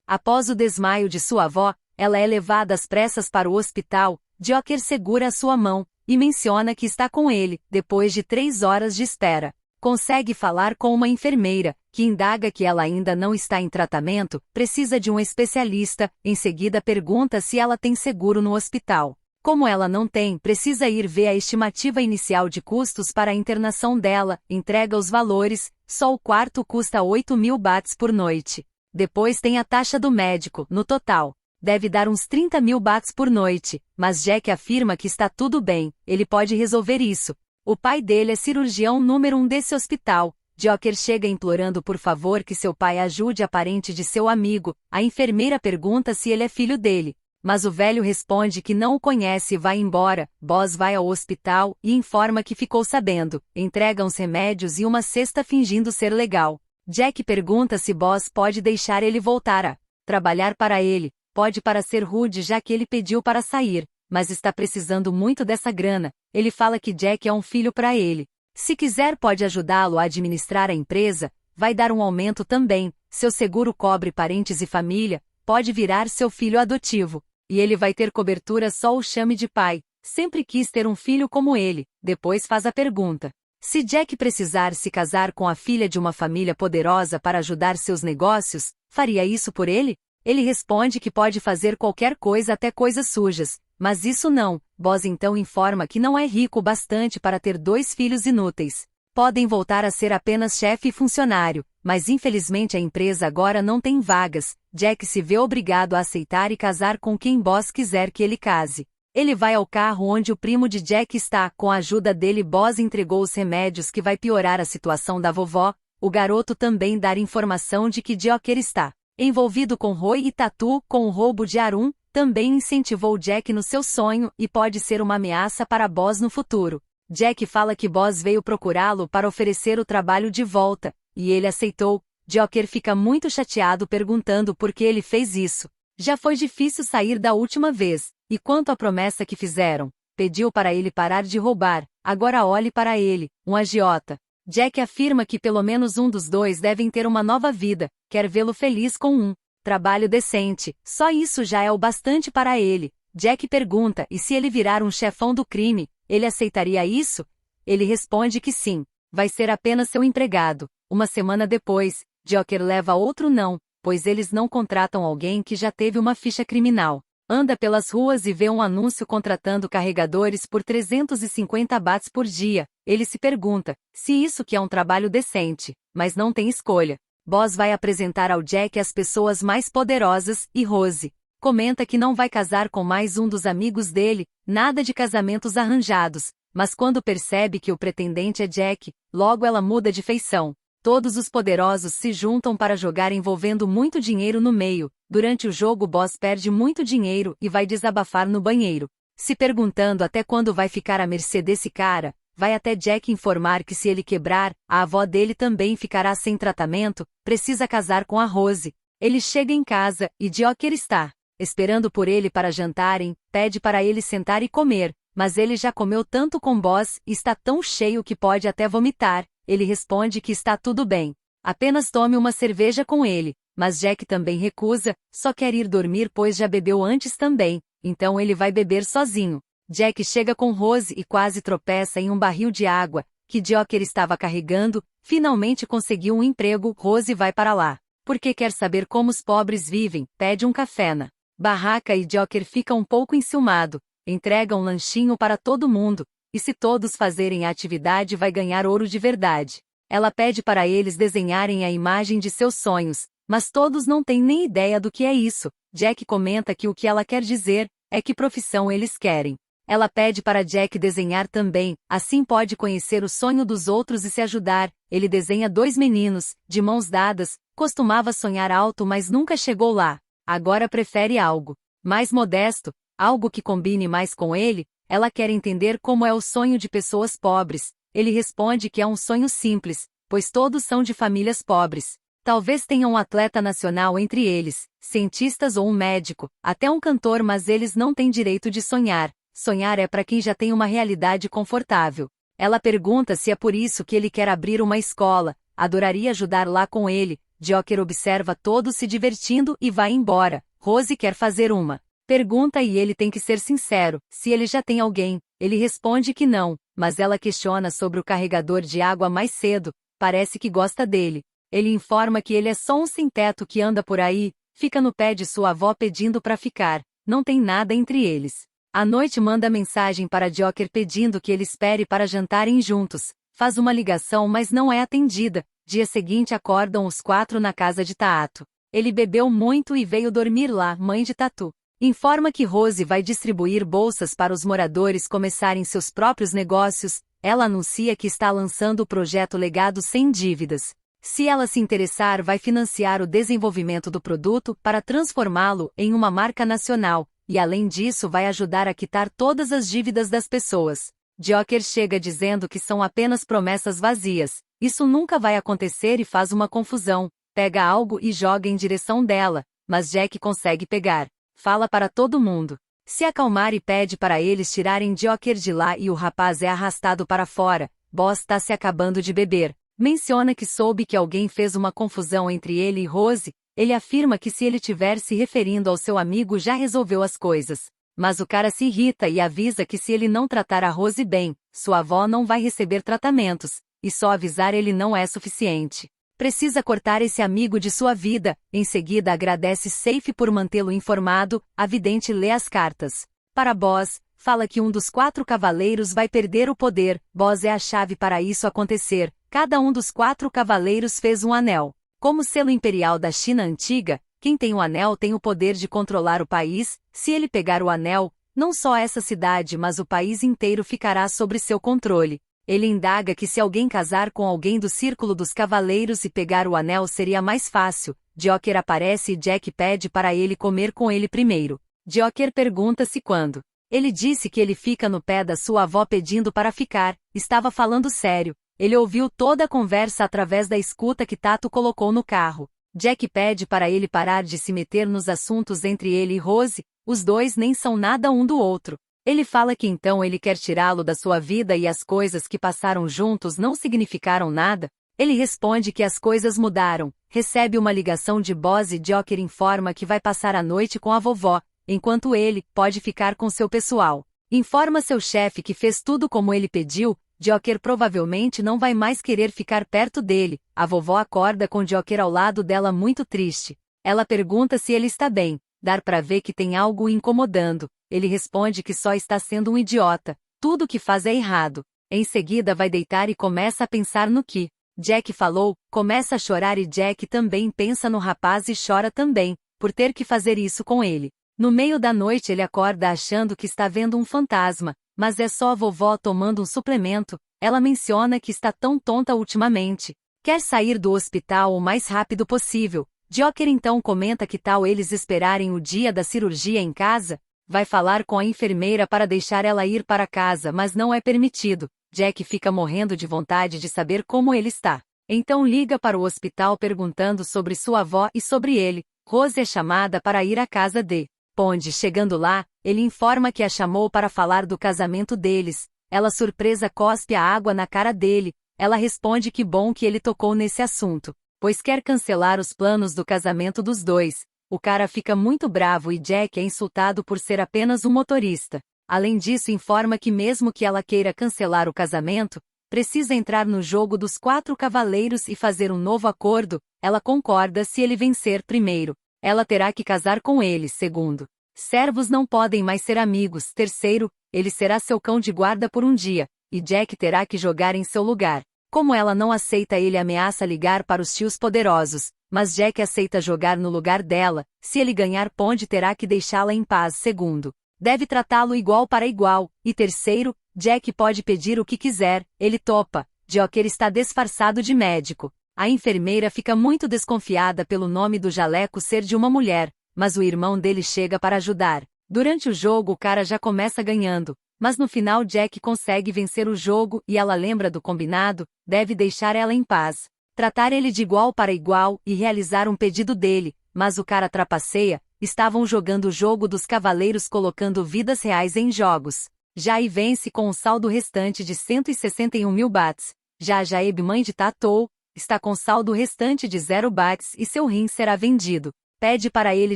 Após o desmaio de sua avó, Ela é levada às pressas para o hospital. Joker segura a sua mão e menciona que está com ele, depois de 3 horas de espera. Consegue falar com uma enfermeira, que indaga que ela ainda não está em tratamento, precisa de um especialista, em seguida pergunta se ela tem seguro no hospital. Como ela não tem, precisa ir ver a estimativa inicial de custos para a internação dela, entrega os valores, só o quarto custa 8.000 bahts por noite. Depois tem a taxa do médico, no total. Deve dar uns 30.000 bahts por noite, mas Jack afirma que está tudo bem, ele pode resolver isso. O pai dele é cirurgião número 1 desse hospital. Joker chega implorando por favor que seu pai ajude a parente de seu amigo. A enfermeira pergunta se ele é filho dele, mas o velho responde que não o conhece e vai embora. Boss vai ao hospital e informa que ficou sabendo, entrega uns remédios e uma cesta fingindo ser legal. Jack pergunta se Boss pode deixar ele voltar a trabalhar para ele. Pode para ser rude já que ele pediu para sair, mas está precisando muito dessa grana. Ele fala que Jack é um filho para ele. Se quiser pode ajudá-lo a administrar a empresa, vai dar um aumento também, seu seguro cobre parentes e família, pode virar seu filho adotivo. E ele vai ter cobertura só o chame de pai, sempre quis ter um filho como ele. Depois faz a pergunta: se Jack precisar se casar com a filha de uma família poderosa para ajudar seus negócios, faria isso por ele? Ele responde que pode fazer qualquer coisa até coisas sujas, mas isso não. Boss então informa que não é rico o bastante para ter 2 filhos inúteis. Podem voltar a ser apenas chefe e funcionário, mas infelizmente a empresa agora não tem vagas. Jack se vê obrigado a aceitar e casar com quem Boss quiser que ele case. Ele vai ao carro onde o primo de Jack está. Com a ajuda dele, Boss entregou os remédios que vai piorar a situação da vovó. O garoto também dá informação de que Joker está envolvido com Roy e Tatu, com o roubo de Arun, também incentivou Jack no seu sonho e pode ser uma ameaça para Boss no futuro. Jack fala que Boss veio procurá-lo para oferecer o trabalho de volta, e ele aceitou. Joker fica muito chateado perguntando por que ele fez isso. Já foi difícil sair da última vez, e quanto à promessa que fizeram? Pediu para ele parar de roubar, agora olhe para ele, um agiota. Jack afirma que pelo menos um dos dois devem ter uma nova vida, quer vê-lo feliz com um trabalho decente, só isso já é o bastante para ele. Jack pergunta e se ele virar um chefão do crime, ele aceitaria isso? Ele responde que sim, vai ser apenas seu empregado. Uma semana depois, Joker leva outro não, pois eles não contratam alguém que já teve uma ficha criminal. Anda pelas ruas e vê um anúncio contratando carregadores por 350 bahts por dia. Ele se pergunta se isso que é um trabalho decente, mas não tem escolha. Boss vai apresentar ao Jack as pessoas mais poderosas e Rose comenta que não vai casar com mais um dos amigos dele, nada de casamentos arranjados, mas quando percebe que o pretendente é Jack, logo ela muda de feição. Todos os poderosos se juntam para jogar envolvendo muito dinheiro no meio. Durante o jogo, Boss perde muito dinheiro e vai desabafar no banheiro, se perguntando até quando vai ficar à mercê desse cara. Vai até Jack informar que se ele quebrar, a avó dele também ficará sem tratamento, precisa casar com a Rose. Ele chega em casa e Joker está esperando por ele para jantarem, pede para ele sentar e comer, mas ele já comeu tanto com Boss e está tão cheio que pode até vomitar. Ele responde que está tudo bem, apenas tome uma cerveja com ele, mas Jack também recusa, só quer ir dormir pois já bebeu antes também, então ele vai beber sozinho. Jack chega com Rose e quase tropeça em um barril de água, que Joker estava carregando. Finalmente conseguiu um emprego. Rose vai para lá, porque quer saber como os pobres vivem, pede um café na barraca e Joker fica um pouco enciumado, entrega um lanchinho para todo mundo. E se todos fazerem a atividade vai ganhar ouro de verdade. Ela pede para eles desenharem a imagem de seus sonhos, mas todos não têm nem ideia do que é isso. Jack comenta que o que ela quer dizer é que profissão eles querem. Ela pede para Jack desenhar também, assim pode conhecer o sonho dos outros e se ajudar. Ele desenha 2 meninos, de mãos dadas, costumava sonhar alto mas nunca chegou lá. Agora prefere algo mais modesto, algo que combine mais com ele. Ela quer entender como é o sonho de pessoas pobres. Ele responde que é um sonho simples, pois todos são de famílias pobres. Talvez tenham um atleta nacional entre eles, cientistas ou um médico, até um cantor, mas eles não têm direito de sonhar. Sonhar é para quem já tem uma realidade confortável. Ela pergunta se é por isso que ele quer abrir uma escola. Adoraria ajudar lá com ele. Joker observa todos se divertindo e vai embora. Rose quer fazer uma Pergunta e ele tem que ser sincero, se ele já tem alguém. Ele responde que não, mas ela questiona sobre o carregador de água mais cedo, parece que gosta dele. Ele informa que ele é só um sem-teto que anda por aí, fica no pé de sua avó pedindo para ficar, não tem nada entre eles. À noite manda mensagem para Joker pedindo que ele espere para jantarem juntos, faz uma ligação mas não é atendida. Dia seguinte acordam os quatro na casa de Tato. Ele bebeu muito e veio dormir lá, mãe de Tatu. Informa que Rose vai distribuir bolsas para os moradores começarem seus próprios negócios. Ela anuncia que está lançando o projeto Legado Sem Dívidas. Se ela se interessar, vai financiar o desenvolvimento do produto para transformá-lo em uma marca nacional, e além disso vai ajudar a quitar todas as dívidas das pessoas. Joker chega dizendo que são apenas promessas vazias. Isso nunca vai acontecer e faz uma confusão. Pega algo e joga em direção dela, mas Jack consegue pegar. Fala para todo mundo se acalmar e pede para eles tirarem Joker de lá e o rapaz é arrastado para fora. Boss está se acabando de beber. Menciona que soube que alguém fez uma confusão entre ele e Rose. Ele afirma que se ele tiver se referindo ao seu amigo já resolveu as coisas. Mas o cara se irrita e avisa que se ele não tratar a Rose bem, sua avó não vai receber tratamentos, e só avisar ele não é suficiente. Precisa cortar esse amigo de sua vida. Em seguida agradece Safe por mantê-lo informado. A vidente lê as cartas. Para Boss, fala que um dos 4 cavaleiros vai perder o poder. Boss é a chave para isso acontecer. Cada um dos 4 cavaleiros fez um anel. Como selo imperial da China antiga, quem tem o anel tem o poder de controlar o país. Se ele pegar o anel, não só essa cidade mas o país inteiro ficará sob seu controle. Ele indaga que se alguém casar com alguém do Círculo dos Cavaleiros e pegar o anel seria mais fácil. Joker aparece e Jack pede para ele comer com ele primeiro. Joker pergunta se quando. Ele disse que ele fica no pé da sua avó pedindo para ficar. Estava falando sério. Ele ouviu toda a conversa através da escuta que Tato colocou no carro. Jack pede para ele parar de se meter nos assuntos entre ele e Rose. Os dois nem são nada um do outro. Ele fala que então ele quer tirá-lo da sua vida e as coisas que passaram juntos não significaram nada. Ele responde que as coisas mudaram, recebe uma ligação de Boss e Joker informa que vai passar a noite com a vovó, enquanto ele pode ficar com seu pessoal. Informa seu chefe que fez tudo como ele pediu. Joker provavelmente não vai mais querer ficar perto dele. A vovó acorda com Joker ao lado dela muito triste. Ela pergunta se ele está bem. Dar para ver que tem algo o incomodando. Ele responde que só está sendo um idiota. Tudo que faz é errado. Em seguida vai deitar e começa a pensar no que Jack falou, começa a chorar e Jack também pensa no rapaz e chora também, por ter que fazer isso com ele. No meio da noite ele acorda achando que está vendo um fantasma, mas é só a vovó tomando um suplemento. Ela menciona que está tão tonta ultimamente. Quer sair do hospital o mais rápido possível. Joker então comenta que tal eles esperarem o dia da cirurgia em casa. Vai falar com a enfermeira para deixar ela ir para casa, mas não é permitido. Jack fica morrendo de vontade de saber como ele está. Então liga para o hospital perguntando sobre sua avó e sobre ele. Rose é chamada para ir à casa de Pond. Chegando lá, ele informa que a chamou para falar do casamento deles. Ela surpresa cospe a água na cara dele. Ela responde que bom que ele tocou nesse assunto, pois quer cancelar os planos do casamento dos dois. O cara fica muito bravo e Jack é insultado por ser apenas um motorista. Além disso informa que mesmo que ela queira cancelar o casamento, precisa entrar no jogo dos 4 cavaleiros e fazer um novo acordo. Ela concorda se ele vencer primeiro. Ela terá que casar com ele. Segundo, servos não podem mais ser amigos. Terceiro, ele será seu cão de guarda por um dia, e Jack terá que jogar em seu lugar. Como ela não aceita, ele ameaça ligar para os tios poderosos, mas Jack aceita jogar no lugar dela. Se ele ganhar, Pond terá que deixá-la em paz. Segundo, deve tratá-lo igual para igual. E terceiro, Jack pode pedir o que quiser, ele topa. Joker está disfarçado de médico. A enfermeira fica muito desconfiada pelo nome do jaleco ser de uma mulher, mas o irmão dele chega para ajudar. Durante o jogo o cara já começa ganhando, mas no final Jack consegue vencer o jogo e ela lembra do combinado, deve deixar ela em paz. Tratar ele de igual para igual e realizar um pedido dele, mas o cara trapaceia. Estavam jogando o jogo dos cavaleiros colocando vidas reais em jogos. Jai vence com um saldo restante de 161 mil bahts. Já Jaeb, mãe de Tatou, está com saldo restante de 0 bahts e seu rim será vendido. pede para ele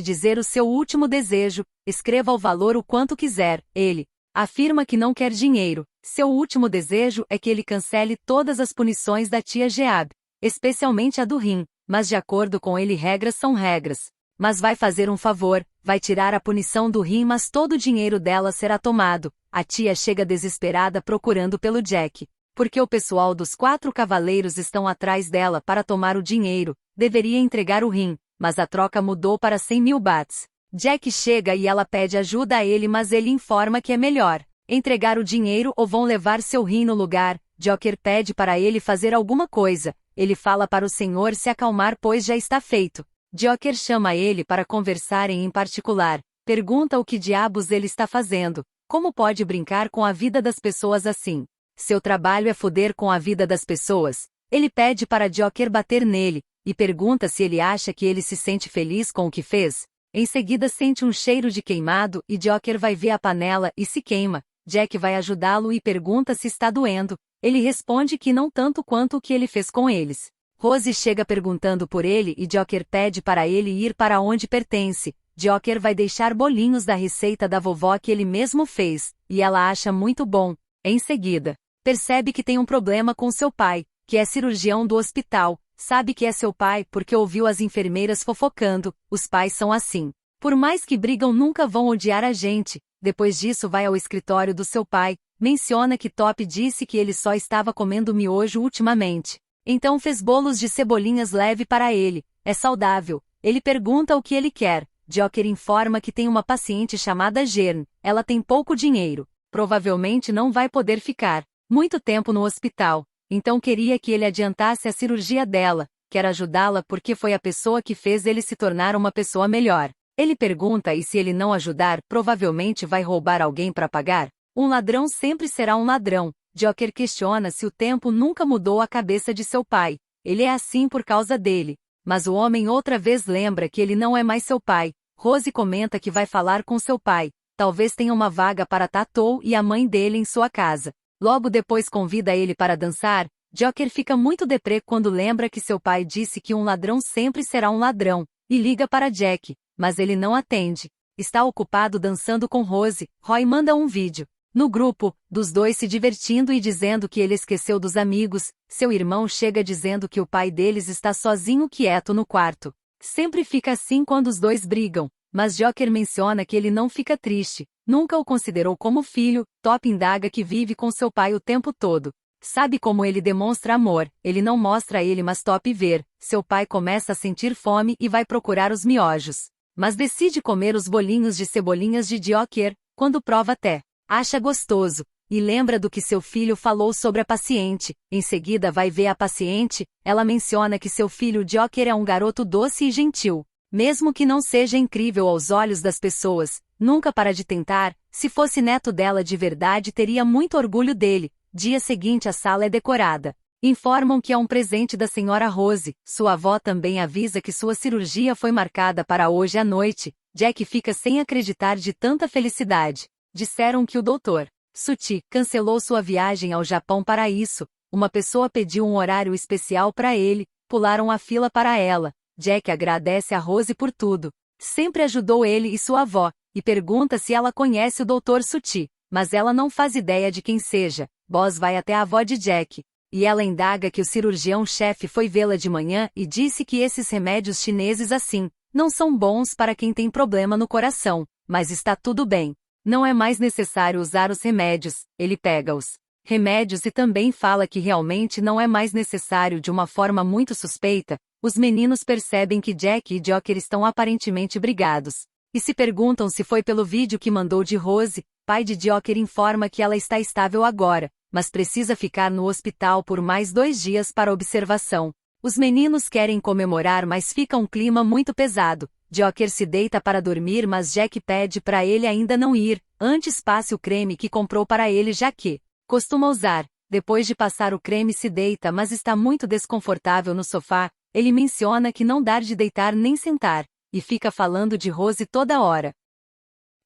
dizer o seu último desejo, escreva o valor o quanto quiser. Ele afirma que não quer dinheiro. Seu último desejo é que ele cancele todas as punições da tia Jeab, especialmente a do rim, mas de acordo com ele regras são regras. Mas vai fazer um favor, vai tirar a punição do rim, mas todo o dinheiro dela será tomado. A tia chega desesperada procurando pelo Jack, porque o pessoal dos 4 cavaleiros estão atrás dela para tomar o dinheiro. Deveria entregar o rim, mas a troca mudou para 100.000 bahts. Jack chega e ela pede ajuda a ele, mas ele informa que é melhor entregar o dinheiro ou vão levar seu rim no lugar. Joker pede para ele fazer alguma coisa. Ele fala para o senhor se acalmar, pois já está feito. Joker chama ele para conversarem em particular. Pergunta o que diabos ele está fazendo. Como pode brincar com a vida das pessoas assim? Seu trabalho é foder com a vida das pessoas. Ele pede para Joker bater nele, e pergunta se ele acha que ele se sente feliz com o que fez. Em seguida sente um cheiro de queimado e Joker vai ver a panela e se queima. Jack vai ajudá-lo e pergunta se está doendo. Ele responde que não tanto quanto o que ele fez com eles. Rose chega perguntando por ele e Joker pede para ele ir para onde pertence. Joker vai deixar bolinhos da receita da vovó que ele mesmo fez, e ela acha muito bom. Em seguida, percebe que tem um problema com seu pai, que é cirurgião do hospital. Sabe que é seu pai porque ouviu as enfermeiras fofocando. Os pais são assim. Por mais que brigam, nunca vão odiar a gente. Depois disso vai ao escritório do seu pai, menciona que Top disse que ele só estava comendo miojo ultimamente. Então fez bolos de cebolinhas leve para ele. É saudável. Ele pergunta o que ele quer. Joker informa que tem uma paciente chamada Jern. Ela tem pouco dinheiro. Provavelmente não vai poder ficar muito tempo no hospital. Então queria que ele adiantasse a cirurgia dela. Quer ajudá-la porque foi a pessoa que fez ele se tornar uma pessoa melhor. Ele pergunta e se ele não ajudar, provavelmente vai roubar alguém para pagar. Um ladrão sempre será um ladrão. Joker questiona se o tempo nunca mudou a cabeça de seu pai. Ele é assim por causa dele. Mas o homem outra vez lembra que ele não é mais seu pai. Rose comenta que vai falar com seu pai. Talvez tenha uma vaga para Tatou e a mãe dele em sua casa. Logo depois convida ele para dançar. Joker fica muito deprê quando lembra que seu pai disse que um ladrão sempre será um ladrão, e liga para Jack, mas ele não atende. Está ocupado dançando com Rose. Roy manda um vídeo no grupo, dos dois se divertindo e dizendo que ele esqueceu dos amigos. Seu irmão chega dizendo que o pai deles está sozinho quieto no quarto. Sempre fica assim quando os dois brigam, mas Joker menciona que ele não fica triste. Nunca o considerou como filho. Top indaga que vive com seu pai o tempo todo. Sabe como ele demonstra amor, ele não mostra a ele, mas Top vê. Seu pai começa a sentir fome e vai procurar os miojos. Mas decide comer os bolinhos de cebolinhas de Joker. Quando prova até acha gostoso, e lembra do que seu filho falou sobre a paciente. Em seguida vai ver a paciente. Ela menciona que seu filho Joker é um garoto doce e gentil. Mesmo que não seja incrível aos olhos das pessoas, nunca para de tentar. Se fosse neto dela de verdade, teria muito orgulho dele. Dia seguinte a sala é decorada. Informam que é um presente da senhora Rose. Sua avó também avisa que sua cirurgia foi marcada para hoje à noite. Jack fica sem acreditar de tanta felicidade. Disseram que o Dr. Suti cancelou sua viagem ao Japão para isso. Uma pessoa pediu um horário especial para ele. Pularam a fila para ela. Jack agradece a Rose por tudo. Sempre ajudou ele e sua avó, e pergunta se ela conhece o Dr. Suti, mas ela não faz ideia de quem seja. Boss vai até a avó de Jack, e ela indaga que o cirurgião-chefe foi vê-la de manhã e disse que esses remédios chineses assim não são bons para quem tem problema no coração, mas está tudo bem. Não é mais necessário usar os remédios. Ele pega os remédios e também fala que realmente não é mais necessário de uma forma muito suspeita. Os meninos percebem que Jack e Joker estão aparentemente brigados, e se perguntam se foi pelo vídeo que mandou de Rose. Pai de Joker informa que ela está estável agora, mas precisa ficar no hospital por mais 2 dias para observação. Os meninos querem comemorar, mas fica um clima muito pesado. Joker se deita para dormir, mas Jack pede para ele ainda não ir. Antes passe o creme que comprou para ele, já que costuma usar. Depois de passar o creme se deita, mas está muito desconfortável no sofá. Ele menciona que não dá de deitar nem sentar, e fica falando de Rose toda hora.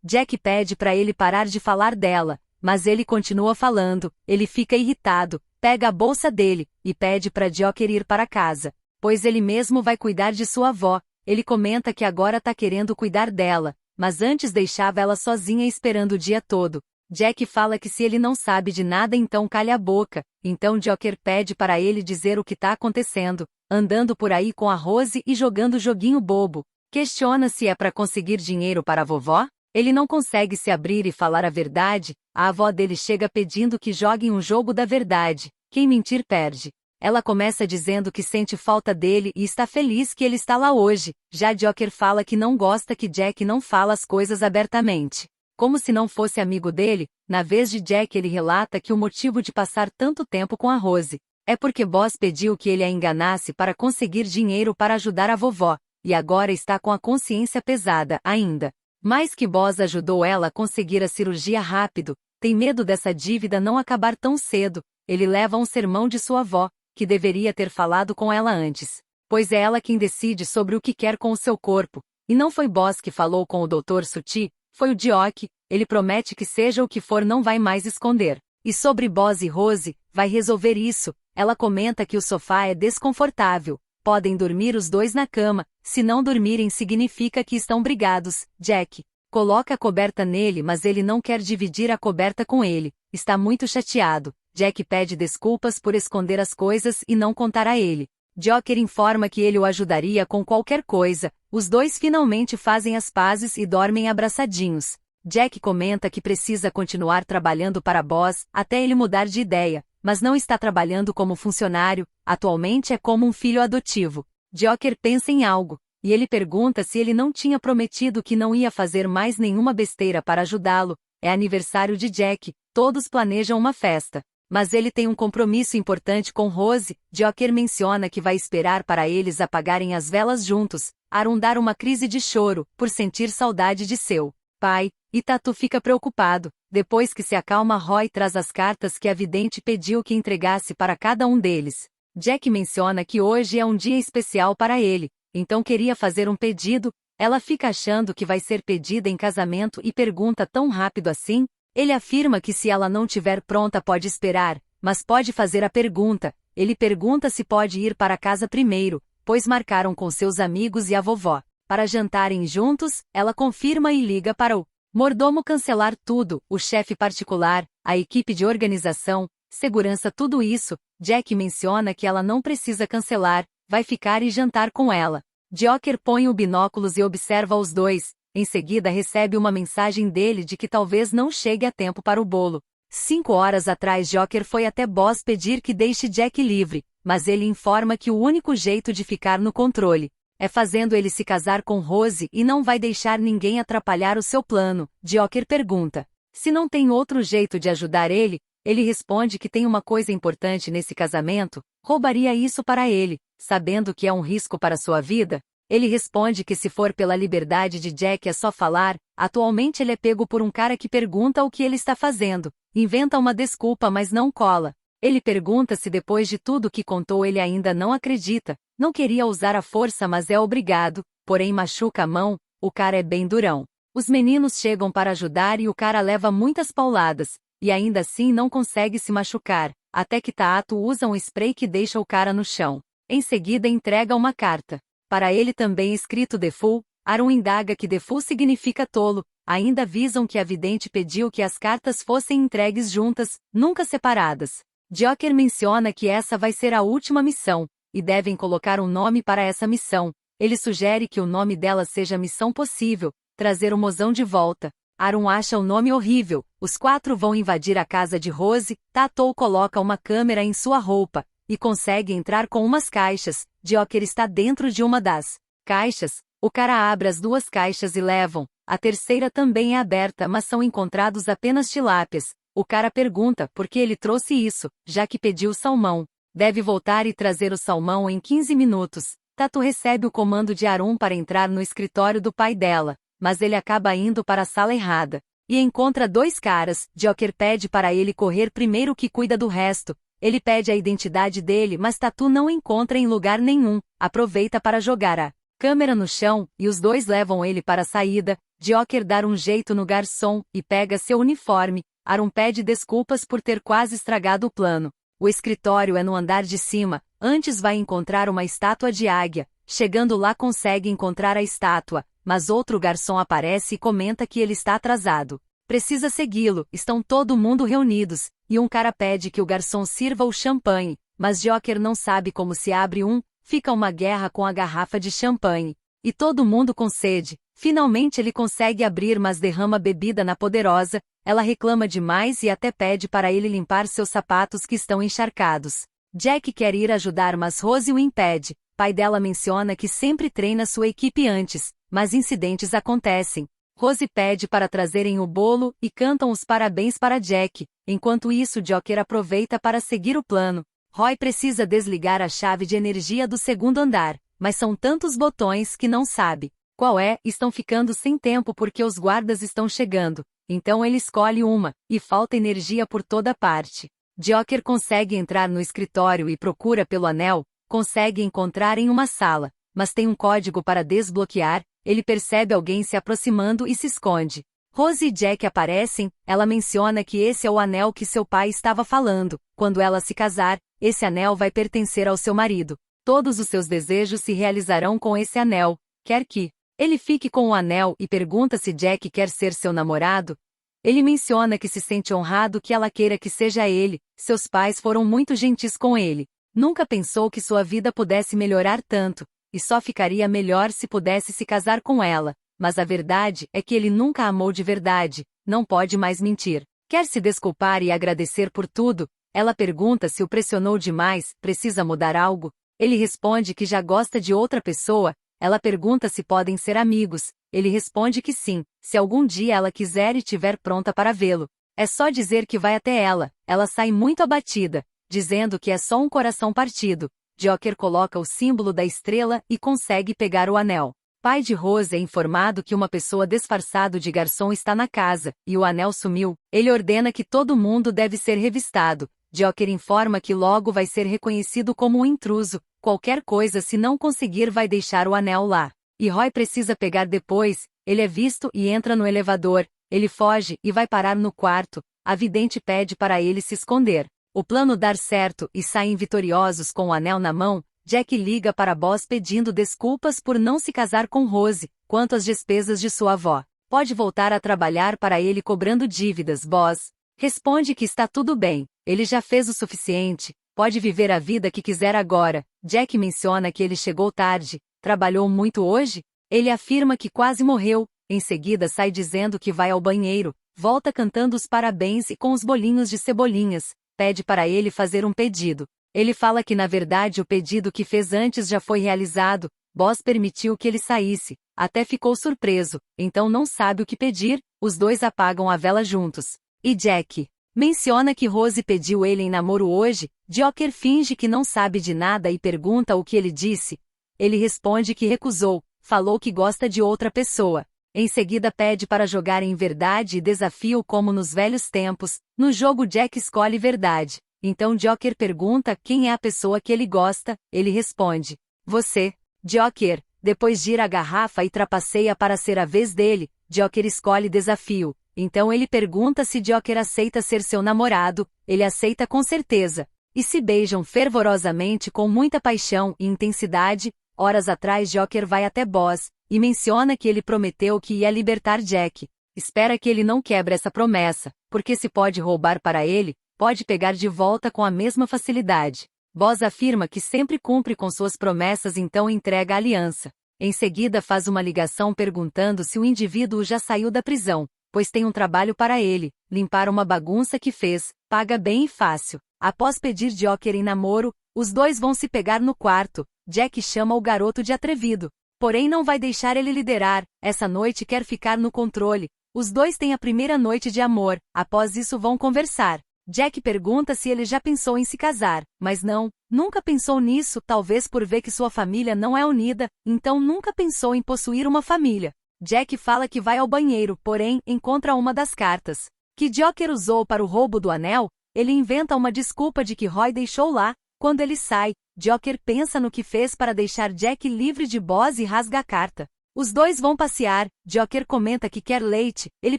Jack pede para ele parar de falar dela, mas ele continua falando. Ele fica irritado, pega a bolsa dele, e pede para Joker ir para casa, pois ele mesmo vai cuidar de sua avó. Ele comenta que agora tá querendo cuidar dela, mas antes deixava ela sozinha esperando o dia todo. Jack fala que se ele não sabe de nada então calha a boca, então Joker pede para ele dizer o que tá acontecendo, andando por aí com a Rose e jogando joguinho bobo. Questiona se é para conseguir dinheiro para a vovó? Ele não consegue se abrir e falar a verdade, a avó dele chega pedindo que joguem um jogo da verdade, quem mentir perde. Ela começa dizendo que sente falta dele e está feliz que ele está lá hoje, já Joker fala que não gosta que Jack não fala as coisas abertamente. Como se não fosse amigo dele, na vez de Jack ele relata que o motivo de passar tanto tempo com a Rose é porque Boss pediu que ele a enganasse para conseguir dinheiro para ajudar a vovó, e agora está com a consciência pesada ainda. Mais que Boss ajudou ela a conseguir a cirurgia rápido, tem medo dessa dívida não acabar tão cedo, ele leva um sermão de sua avó, que deveria ter falado com ela antes, pois é ela quem decide sobre o que quer com o seu corpo, e não foi Boss que falou com o Dr. Suti, foi o Jock, ele promete que seja o que for não vai mais esconder. E sobre Boss e Rose, vai resolver isso, ela comenta que o sofá é desconfortável, podem dormir os dois na cama, se não dormirem significa que estão brigados. Jack coloca a coberta nele mas ele não quer dividir a coberta com ele, está muito chateado. Jack pede desculpas por esconder as coisas e não contar a ele. Joker informa que ele o ajudaria com qualquer coisa, os dois finalmente fazem as pazes e dormem abraçadinhos. Jack comenta que precisa continuar trabalhando para Boss até ele mudar de ideia, mas não está trabalhando como funcionário, atualmente é como um filho adotivo. Joker pensa em algo, e ele pergunta se ele não tinha prometido que não ia fazer mais nenhuma besteira para ajudá-lo. É aniversário de Jack, todos planejam uma festa. Mas ele tem um compromisso importante com Rose. Joker menciona que vai esperar para eles apagarem as velas juntos, arrondar uma crise de choro, por sentir saudade de seu pai, e Tatu fica preocupado. Depois que se acalma, Roy traz as cartas que a vidente pediu que entregasse para cada um deles. Jack menciona que hoje é um dia especial para ele, então queria fazer um pedido. Ela fica achando que vai ser pedida em casamento e pergunta tão rápido assim. Ele afirma que se ela não tiver pronta pode esperar, mas pode fazer a pergunta. Ele pergunta se pode ir para casa primeiro, pois marcaram com seus amigos e a vovó para jantarem juntos. Ela confirma e liga para o mordomo cancelar tudo, o chefe particular, a equipe de organização, segurança, tudo isso. Jack menciona que ela não precisa cancelar, vai ficar e jantar com ela. Joker põe o binóculos e observa os dois. Em seguida recebe uma mensagem dele de que talvez não chegue a tempo para o bolo. 5 horas atrás Joker foi até Boss pedir que deixe Jack livre, mas ele informa que o único jeito de ficar no controle é fazendo ele se casar com Rose e não vai deixar ninguém atrapalhar o seu plano. Joker pergunta se não tem outro jeito de ajudar ele. Ele responde que tem uma coisa importante nesse casamento, roubaria isso para ele, sabendo que é um risco para sua vida. Ele responde que se for pela liberdade de Jack é só falar. Atualmente ele é pego por um cara que pergunta o que ele está fazendo, inventa uma desculpa mas não cola. Ele pergunta se depois de tudo que contou ele ainda não acredita, não queria usar a força mas é obrigado, porém machuca a mão, o cara é bem durão. Os meninos chegam para ajudar e o cara leva muitas pauladas, e ainda assim não consegue se machucar, até que Tato usa um spray que deixa o cara no chão. Em seguida entrega uma carta para ele também escrito The Fool. Aaron indaga que The Fool significa tolo, ainda avisam que a vidente pediu que as cartas fossem entregues juntas, nunca separadas. Joker menciona que essa vai ser a última missão, e devem colocar um nome para essa missão. Ele sugere que o nome dela seja Missão Possível, trazer o mozão de volta. Aaron acha o nome horrível. Os 4 vão invadir a casa de Rose. Tato coloca uma câmera em sua roupa e consegue entrar com umas caixas. Joker está dentro de uma das caixas. O cara abre as 2 caixas e levam. A terceira também é aberta, mas são encontrados apenas tilápias. O cara pergunta por que ele trouxe isso, já que pediu salmão. Deve voltar e trazer o salmão em 15 minutos. Tatu recebe o comando de Aaron para entrar no escritório do pai dela, mas ele acaba indo para a sala errada e encontra 2 caras. Joker pede para ele correr primeiro que cuida do resto. Ele pede a identidade dele, mas Tatu não encontra em lugar nenhum. Aproveita para jogar a câmera no chão, e os 2 levam ele para a saída. Joker dá um jeito no garçom e pega seu uniforme. Aaron pede desculpas por ter quase estragado o plano. O escritório é no andar de cima. Antes vai encontrar uma estátua de águia. Chegando lá consegue encontrar a estátua, mas outro garçom aparece e comenta que ele está atrasado. Precisa segui-lo, estão todo mundo reunidos, e um cara pede que o garçom sirva o champanhe, mas Joker não sabe como se abre fica uma guerra com a garrafa de champanhe. E todo mundo com sede. Finalmente ele consegue abrir, mas derrama bebida na poderosa, ela reclama demais e até pede para ele limpar seus sapatos que estão encharcados. Jack quer ir ajudar, mas Rose o impede. Pai dela menciona que sempre treina sua equipe antes, mas incidentes acontecem. Rose pede para trazerem o bolo e cantam os parabéns para Jack. Enquanto isso, Joker aproveita para seguir o plano. Roy precisa desligar a chave de energia do segundo andar, mas são tantos botões que não sabe qual é. Estão ficando sem tempo porque os guardas estão chegando. Então ele escolhe uma, e falta energia por toda parte. Joker consegue entrar no escritório e procura pelo anel, consegue encontrar em uma sala, mas tem um código para desbloquear. Ele percebe alguém se aproximando e se esconde. Rose e Jack aparecem, ela menciona que esse é o anel que seu pai estava falando. Quando ela se casar, esse anel vai pertencer ao seu marido. Todos os seus desejos se realizarão com esse anel. Quer que ele fique com o anel e pergunta se Jack quer ser seu namorado. Ele menciona que se sente honrado que ela queira que seja ele. Seus pais foram muito gentis com ele. Nunca pensou que sua vida pudesse melhorar tanto, e só ficaria melhor se pudesse se casar com ela. Mas a verdade é que ele nunca a amou de verdade, não pode mais mentir. Quer se desculpar e agradecer por tudo. Ela pergunta se o pressionou demais, precisa mudar algo. Ele responde que já gosta de outra pessoa. Ela pergunta se podem ser amigos. Ele responde que sim, se algum dia ela quiser e estiver pronta para vê-lo. É só dizer que vai até ela. Ela sai muito abatida, dizendo que é só um coração partido. Joker coloca o símbolo da estrela e consegue pegar o anel. Pai de Rose é informado que uma pessoa disfarçado de garçom está na casa, e o anel sumiu. Ele ordena que todo mundo deve ser revistado. Joker informa que logo vai ser reconhecido como um intruso. Qualquer coisa se não conseguir vai deixar o anel lá. E Roy precisa pegar depois. Ele é visto e entra no elevador. Ele foge e vai parar no quarto. A vidente pede para ele se esconder. O plano dá certo e saem vitoriosos com o anel na mão. Jack liga para Boss pedindo desculpas por não se casar com Rose. Quanto às despesas de sua avó, pode voltar a trabalhar para ele cobrando dívidas. Boss responde que está tudo bem. Ele já fez o suficiente. Pode viver a vida que quiser agora. Jack menciona que ele chegou tarde. Trabalhou muito hoje? Ele afirma que quase morreu. Em seguida sai dizendo que vai ao banheiro. Volta cantando os parabéns e com os bolinhos de cebolinhas. Pede para ele fazer um pedido. Ele fala que na verdade o pedido que fez antes já foi realizado. Boss permitiu que ele saísse. Até ficou surpreso. Então não sabe o que pedir. Os dois apagam a vela juntos. E Jack menciona que Rose pediu ele em namoro hoje. Joker finge que não sabe de nada e pergunta o que ele disse. Ele responde que recusou. Falou que gosta de outra pessoa. Em seguida pede para jogar em verdade e desafio como nos velhos tempos. No jogo Jack escolhe verdade. Então Joker pergunta quem é a pessoa que ele gosta. Ele responde: você. Joker depois gira a garrafa e trapaceia para ser a vez dele. Joker escolhe desafio. Então ele pergunta se Joker aceita ser seu namorado. Ele aceita com certeza. E se beijam fervorosamente com muita paixão e intensidade. Horas atrás Joker vai até Boss e menciona que ele prometeu que ia libertar Jack. Espera que ele não quebre essa promessa, porque se pode roubar para ele, pode pegar de volta com a mesma facilidade. Boss afirma que sempre cumpre com suas promessas, então entrega a aliança. Em seguida faz uma ligação perguntando se o indivíduo já saiu da prisão, pois tem um trabalho para ele, limpar uma bagunça que fez, paga bem e fácil. Após pedir Joker em namoro, os dois vão se pegar no quarto. Jack chama o garoto de atrevido, porém não vai deixar ele liderar. Essa noite quer ficar no controle. Os dois têm a primeira noite de amor. Após isso vão conversar. Jack pergunta se ele já pensou em se casar, mas nunca pensou nisso, talvez por ver que sua família não é unida, então nunca pensou em possuir uma família. Jack fala que vai ao banheiro, porém encontra uma das cartas que Joker usou para o roubo do anel. Ele inventa uma desculpa de que Roy deixou lá. Quando ele sai, Joker pensa no que fez para deixar Jack livre de Boss e rasga a carta. Os dois vão passear. Joker comenta que quer leite. Ele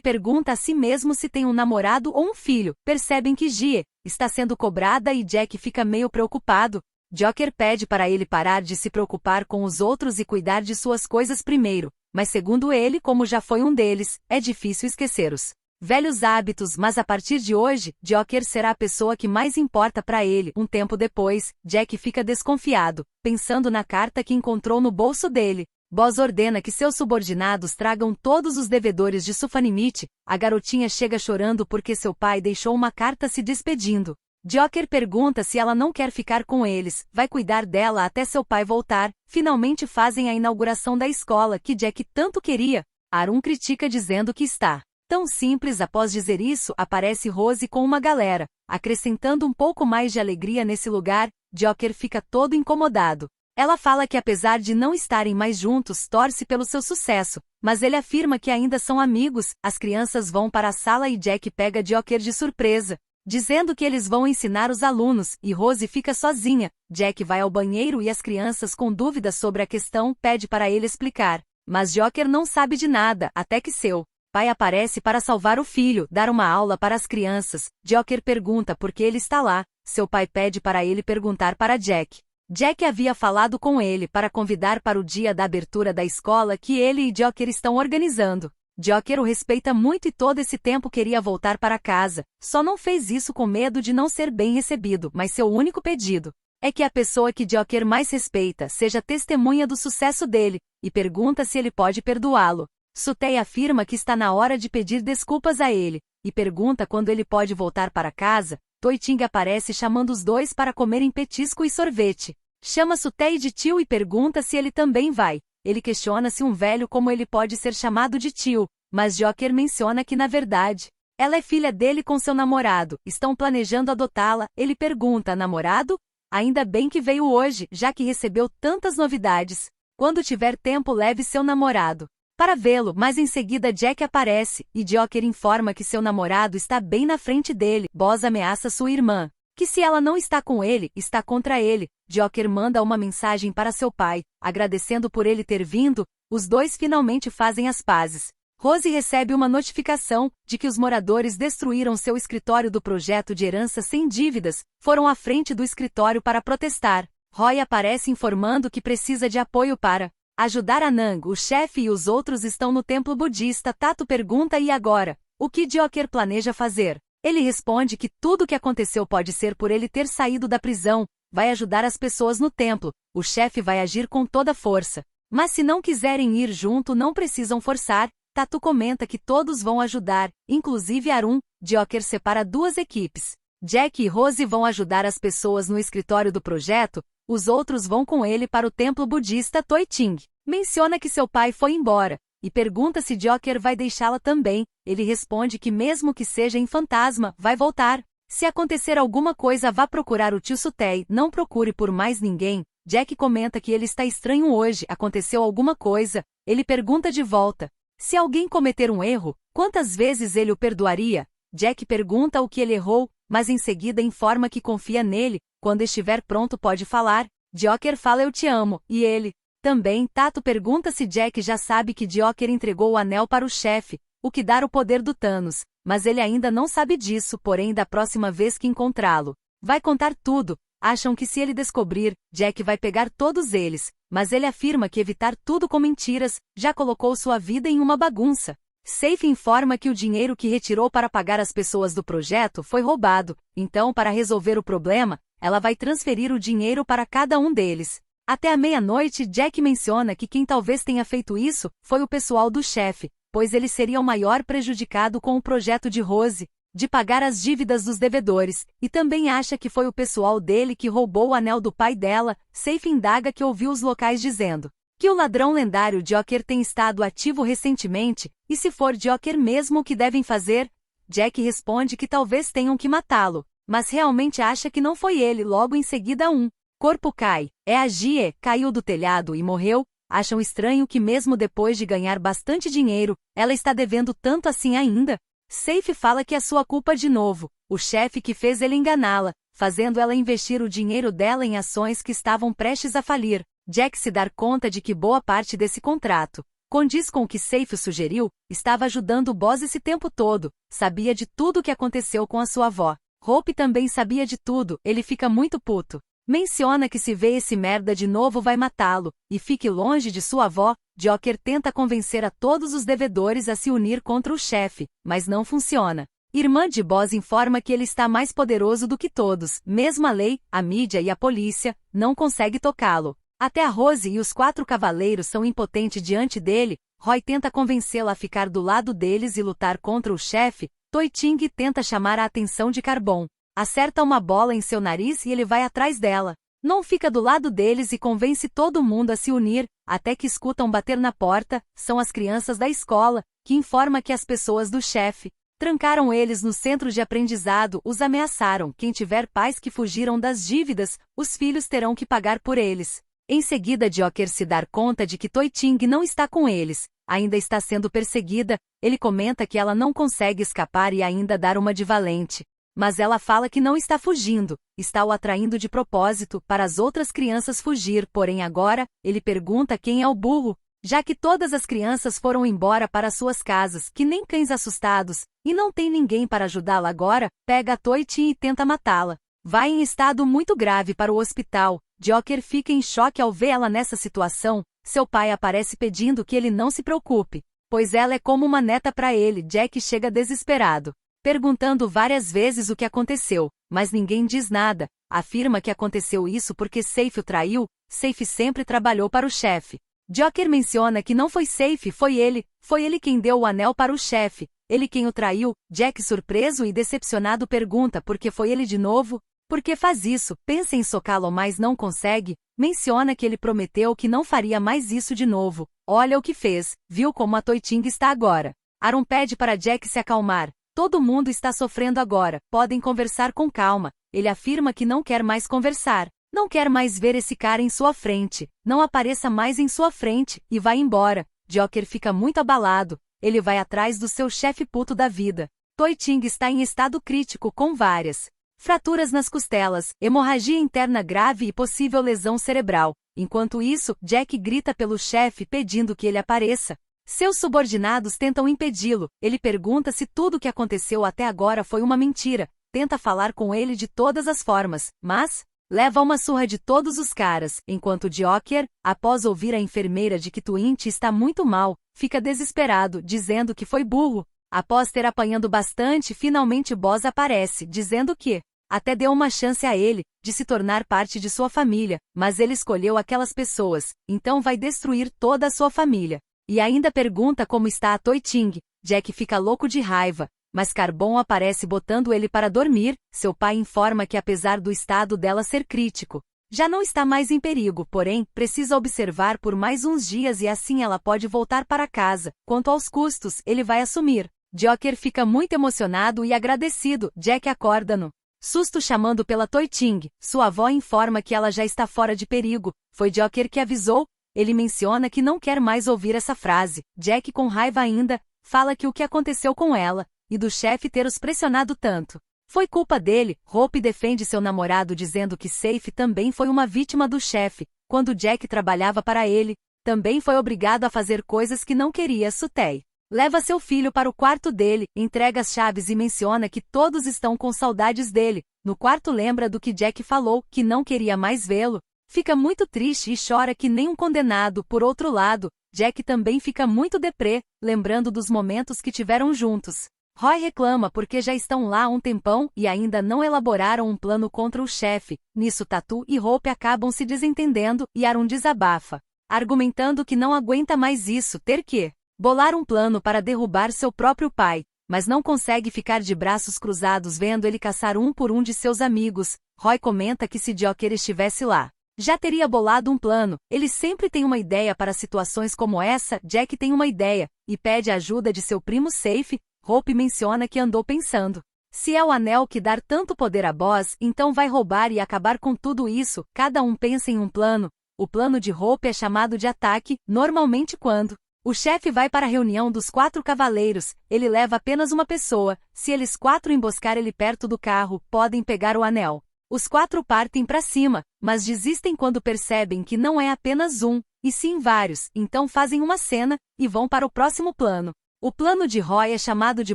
pergunta a si mesmo se tem um namorado ou um filho. Percebem que Gie está sendo cobrada e Jack fica meio preocupado. Joker pede para ele parar de se preocupar com os outros e cuidar de suas coisas primeiro, mas segundo ele, como já foi um deles, é difícil esquecer os velhos hábitos, mas a partir de hoje, Joker será a pessoa que mais importa para ele. Um tempo depois, Jack fica desconfiado, pensando na carta que encontrou no bolso dele. Boss ordena que seus subordinados tragam todos os devedores de Sufanimite. A garotinha chega chorando porque seu pai deixou uma carta se despedindo. Joker pergunta se ela não quer ficar com eles, vai cuidar dela até seu pai voltar. Finalmente fazem a inauguração da escola que Jack tanto queria. Arun critica dizendo que está tão simples. Após dizer isso, aparece Rose com uma galera, acrescentando um pouco mais de alegria nesse lugar. Joker fica todo incomodado. Ela fala que apesar de não estarem mais juntos, torce pelo seu sucesso, mas ele afirma que ainda são amigos. As crianças vão para a sala e Jack pega Joker de surpresa, dizendo que eles vão ensinar os alunos, e Rose fica sozinha. Jack vai ao banheiro e as crianças, com dúvidas sobre a questão, pede para ele explicar, mas Joker não sabe de nada, até que seu pai aparece para salvar o filho, dar uma aula para as crianças. Joker pergunta por que ele está lá. Seu pai pede para ele perguntar para Jack. Jack havia falado com ele para convidar para o dia da abertura da escola que ele e Joker estão organizando. Joker o respeita muito e todo esse tempo queria voltar para casa, só não fez isso com medo de não ser bem recebido, mas seu único pedido é que a pessoa que Joker mais respeita seja testemunha do sucesso dele, e pergunta se ele pode perdoá-lo. Sutei afirma que está na hora de pedir desculpas a ele, e pergunta quando ele pode voltar para casa. Toiting aparece chamando os dois para comerem petisco e sorvete. Chama Sutei de tio e pergunta se ele também vai. Ele questiona se um velho como ele pode ser chamado de tio, mas Joker menciona que na verdade, ela é filha dele com seu namorado, estão planejando adotá-la. Ele pergunta: namorado? Ainda bem que veio hoje, já que recebeu tantas novidades. Quando tiver tempo leve seu namorado para vê-lo, mas em seguida Jack aparece, e Joker informa que seu namorado está bem na frente dele. Boss ameaça sua irmã, que se ela não está com ele, está contra ele. Joker manda uma mensagem para seu pai, agradecendo por ele ter vindo. Os dois finalmente fazem as pazes. Rose recebe uma notificação de que os moradores destruíram seu escritório do projeto de herança sem dívidas, foram à frente do escritório para protestar. Roy aparece informando que precisa de apoio para ajudar a Nang. O chefe e os outros estão no templo budista. Tato pergunta: e agora? O que Joker planeja fazer? Ele responde que tudo o que aconteceu pode ser por ele ter saído da prisão. Vai ajudar as pessoas no templo. O chefe vai agir com toda força. Mas se não quiserem ir junto, não precisam forçar. Tatu comenta que todos vão ajudar, inclusive Arun. Joker separa duas equipes. Jack e Rose vão ajudar as pessoas no escritório do projeto. Os outros vão com ele para o templo budista. Toiting menciona que seu pai foi embora, e pergunta se Joker vai deixá-la também. Ele responde que mesmo que seja em fantasma, vai voltar. Se acontecer alguma coisa, vá procurar o tio Sutei, não procure por mais ninguém. Jack comenta que ele está estranho hoje, aconteceu alguma coisa. Ele pergunta de volta: se alguém cometer um erro, quantas vezes ele o perdoaria? Jack pergunta o que ele errou, mas em seguida informa que confia nele. Quando estiver pronto pode falar. Joker fala: eu te amo, e ele também. Tato pergunta se Jack já sabe que Joker entregou o anel para o chefe, o que dá o poder do Thanos, mas ele ainda não sabe disso. Porém, da próxima vez que encontrá-lo, vai contar tudo. Acham que se ele descobrir, Jack vai pegar todos eles, mas ele afirma que evitar tudo com mentiras já colocou sua vida em uma bagunça. Safe informa que o dinheiro que retirou para pagar as pessoas do projeto foi roubado, então para resolver o problema, ela vai transferir o dinheiro para cada um deles. Até a meia-noite, Jack menciona que quem talvez tenha feito isso foi o pessoal do chefe, pois ele seria o maior prejudicado com o projeto de Rose, de pagar as dívidas dos devedores, e também acha que foi o pessoal dele que roubou o anel do pai dela. Safe indaga que ouviu os locais dizendo que o ladrão lendário Joker tem estado ativo recentemente, e se for Joker mesmo, o que devem fazer? Jack responde que talvez tenham que matá-lo, mas realmente acha que não foi ele. Logo em seguida um corpo cai. É a Jie, caiu do telhado e morreu. Acham estranho que mesmo depois de ganhar bastante dinheiro, ela está devendo tanto assim ainda. Safe fala que é sua culpa de novo, o chefe que fez ele enganá-la, fazendo ela investir o dinheiro dela em ações que estavam prestes a falir. Jack se dá conta de que boa parte desse contrato condiz com o que Safe sugeriu. Estava ajudando o boss esse tempo todo, sabia de tudo o que aconteceu com a sua avó. Hope também sabia de tudo. Ele fica muito puto. Menciona que se vê esse merda de novo vai matá-lo, e fique longe de sua avó. Joker tenta convencer a todos os devedores a se unir contra o chefe, mas não funciona. Irmã de Boss informa que ele está mais poderoso do que todos, mesmo a lei, a mídia e a polícia, não consegue tocá-lo. Até a Rose e os 4 cavaleiros são impotentes diante dele. Roy tenta convencê-la a ficar do lado deles e lutar contra o chefe. Toi Ting tenta chamar a atenção de Carbon. Acerta uma bola em seu nariz e ele vai atrás dela. Não fica do lado deles e convence todo mundo a se unir, até que escutam bater na porta. São as crianças da escola, que informa que as pessoas do chefe trancaram eles no centro de aprendizado, os ameaçaram. Quem tiver pais que fugiram das dívidas, os filhos terão que pagar por eles. Em seguida, Joker se dá conta de que Toi Ting não está com eles, ainda está sendo perseguida. Ele comenta que ela não consegue escapar e ainda dar uma de valente. Mas ela fala que não está fugindo, está o atraindo de propósito para as outras crianças fugir. Porém agora, ele pergunta quem é o burro, já que todas as crianças foram embora para suas casas, que nem cães assustados, e não tem ninguém para ajudá-la agora. Pega a Toi Ting e tenta matá-la. Vai em estado muito grave para o hospital. Joker fica em choque ao ver ela nessa situação. Seu pai aparece pedindo que ele não se preocupe, pois ela é como uma neta para ele. Jack chega desesperado, perguntando várias vezes o que aconteceu, mas ninguém diz nada. Afirma que aconteceu isso porque Safe o traiu. Safe sempre trabalhou para o chefe. Joker menciona que não foi Safe, foi ele quem deu o anel para o chefe, ele quem o traiu. Jack, surpreso e decepcionado, pergunta por que foi ele de novo. Por que faz isso? Pensa em socá-lo, mas não consegue. Menciona que ele prometeu que não faria mais isso de novo. Olha o que fez, viu como a Toi Ting está agora. Aaron pede para Jack se acalmar. Todo mundo está sofrendo agora, podem conversar com calma. Ele afirma que não quer mais conversar. Não quer mais ver esse cara em sua frente. Não apareça mais em sua frente, e vai embora. Joker fica muito abalado. Ele vai atrás do seu chefe puto da vida. Toi Ting está em estado crítico com várias fraturas nas costelas, hemorragia interna grave e possível lesão cerebral. Enquanto isso, Jack grita pelo chefe pedindo que ele apareça. Seus subordinados tentam impedi-lo. Ele pergunta se tudo o que aconteceu até agora foi uma mentira. Tenta falar com ele de todas as formas, mas leva uma surra de todos os caras. Enquanto Joker, após ouvir a enfermeira de que Twint está muito mal, fica desesperado, dizendo que foi burro. Após ter apanhando bastante, finalmente Boss aparece, dizendo que até deu uma chance a ele, de se tornar parte de sua família, mas ele escolheu aquelas pessoas, então vai destruir toda a sua família. E ainda pergunta como está a Toi Ting. Jack fica louco de raiva, mas Carbon aparece botando ele para dormir. Seu pai informa que apesar do estado dela ser crítico, já não está mais em perigo, porém, precisa observar por mais uns dias e assim ela pode voltar para casa. Quanto aos custos, ele vai assumir. Joker fica muito emocionado e agradecido. Jack acorda no susto chamando pela Toi Ting. Sua avó informa que ela já está fora de perigo. Foi Joker que avisou. Ele menciona que não quer mais ouvir essa frase. Jack, com raiva ainda, fala que o que aconteceu com ela e do chefe ter os pressionado tanto foi culpa dele. Hope defende seu namorado dizendo que Safe também foi uma vítima do chefe. Quando Jack trabalhava para ele, também foi obrigado a fazer coisas que não queria. Sutei leva seu filho para o quarto dele, entrega as chaves e menciona que todos estão com saudades dele. No quarto lembra do que Jack falou, que não queria mais vê-lo. Fica muito triste e chora que nem um condenado. Por outro lado, Jack também fica muito deprê, lembrando dos momentos que tiveram juntos. Roy reclama porque já estão lá há um tempão e ainda não elaboraram um plano contra o chefe. Nisso, Tatu e Hope acabam se desentendendo e Aaron desabafa, argumentando que não aguenta mais isso, ter que bolar um plano para derrubar seu próprio pai, mas não consegue ficar de braços cruzados vendo ele caçar um por um de seus amigos. Roy comenta que se Joker estivesse lá, já teria bolado um plano. Ele sempre tem uma ideia para situações como essa. Jack tem uma ideia e pede a ajuda de seu primo Safe. Hope menciona que andou pensando, se é o anel que dá tanto poder a Boss, então vai roubar e acabar com tudo isso. Cada um pensa em um plano. O plano de Hope é chamado de ataque. Normalmente quando o chefe vai para a reunião dos 4 cavaleiros, ele leva apenas uma pessoa. Se eles 4 emboscar ele perto do carro, podem pegar o anel. Os 4 partem para cima, mas desistem quando percebem que não é apenas um, e sim vários, então fazem uma cena e vão para o próximo plano. O plano de Roy é chamado de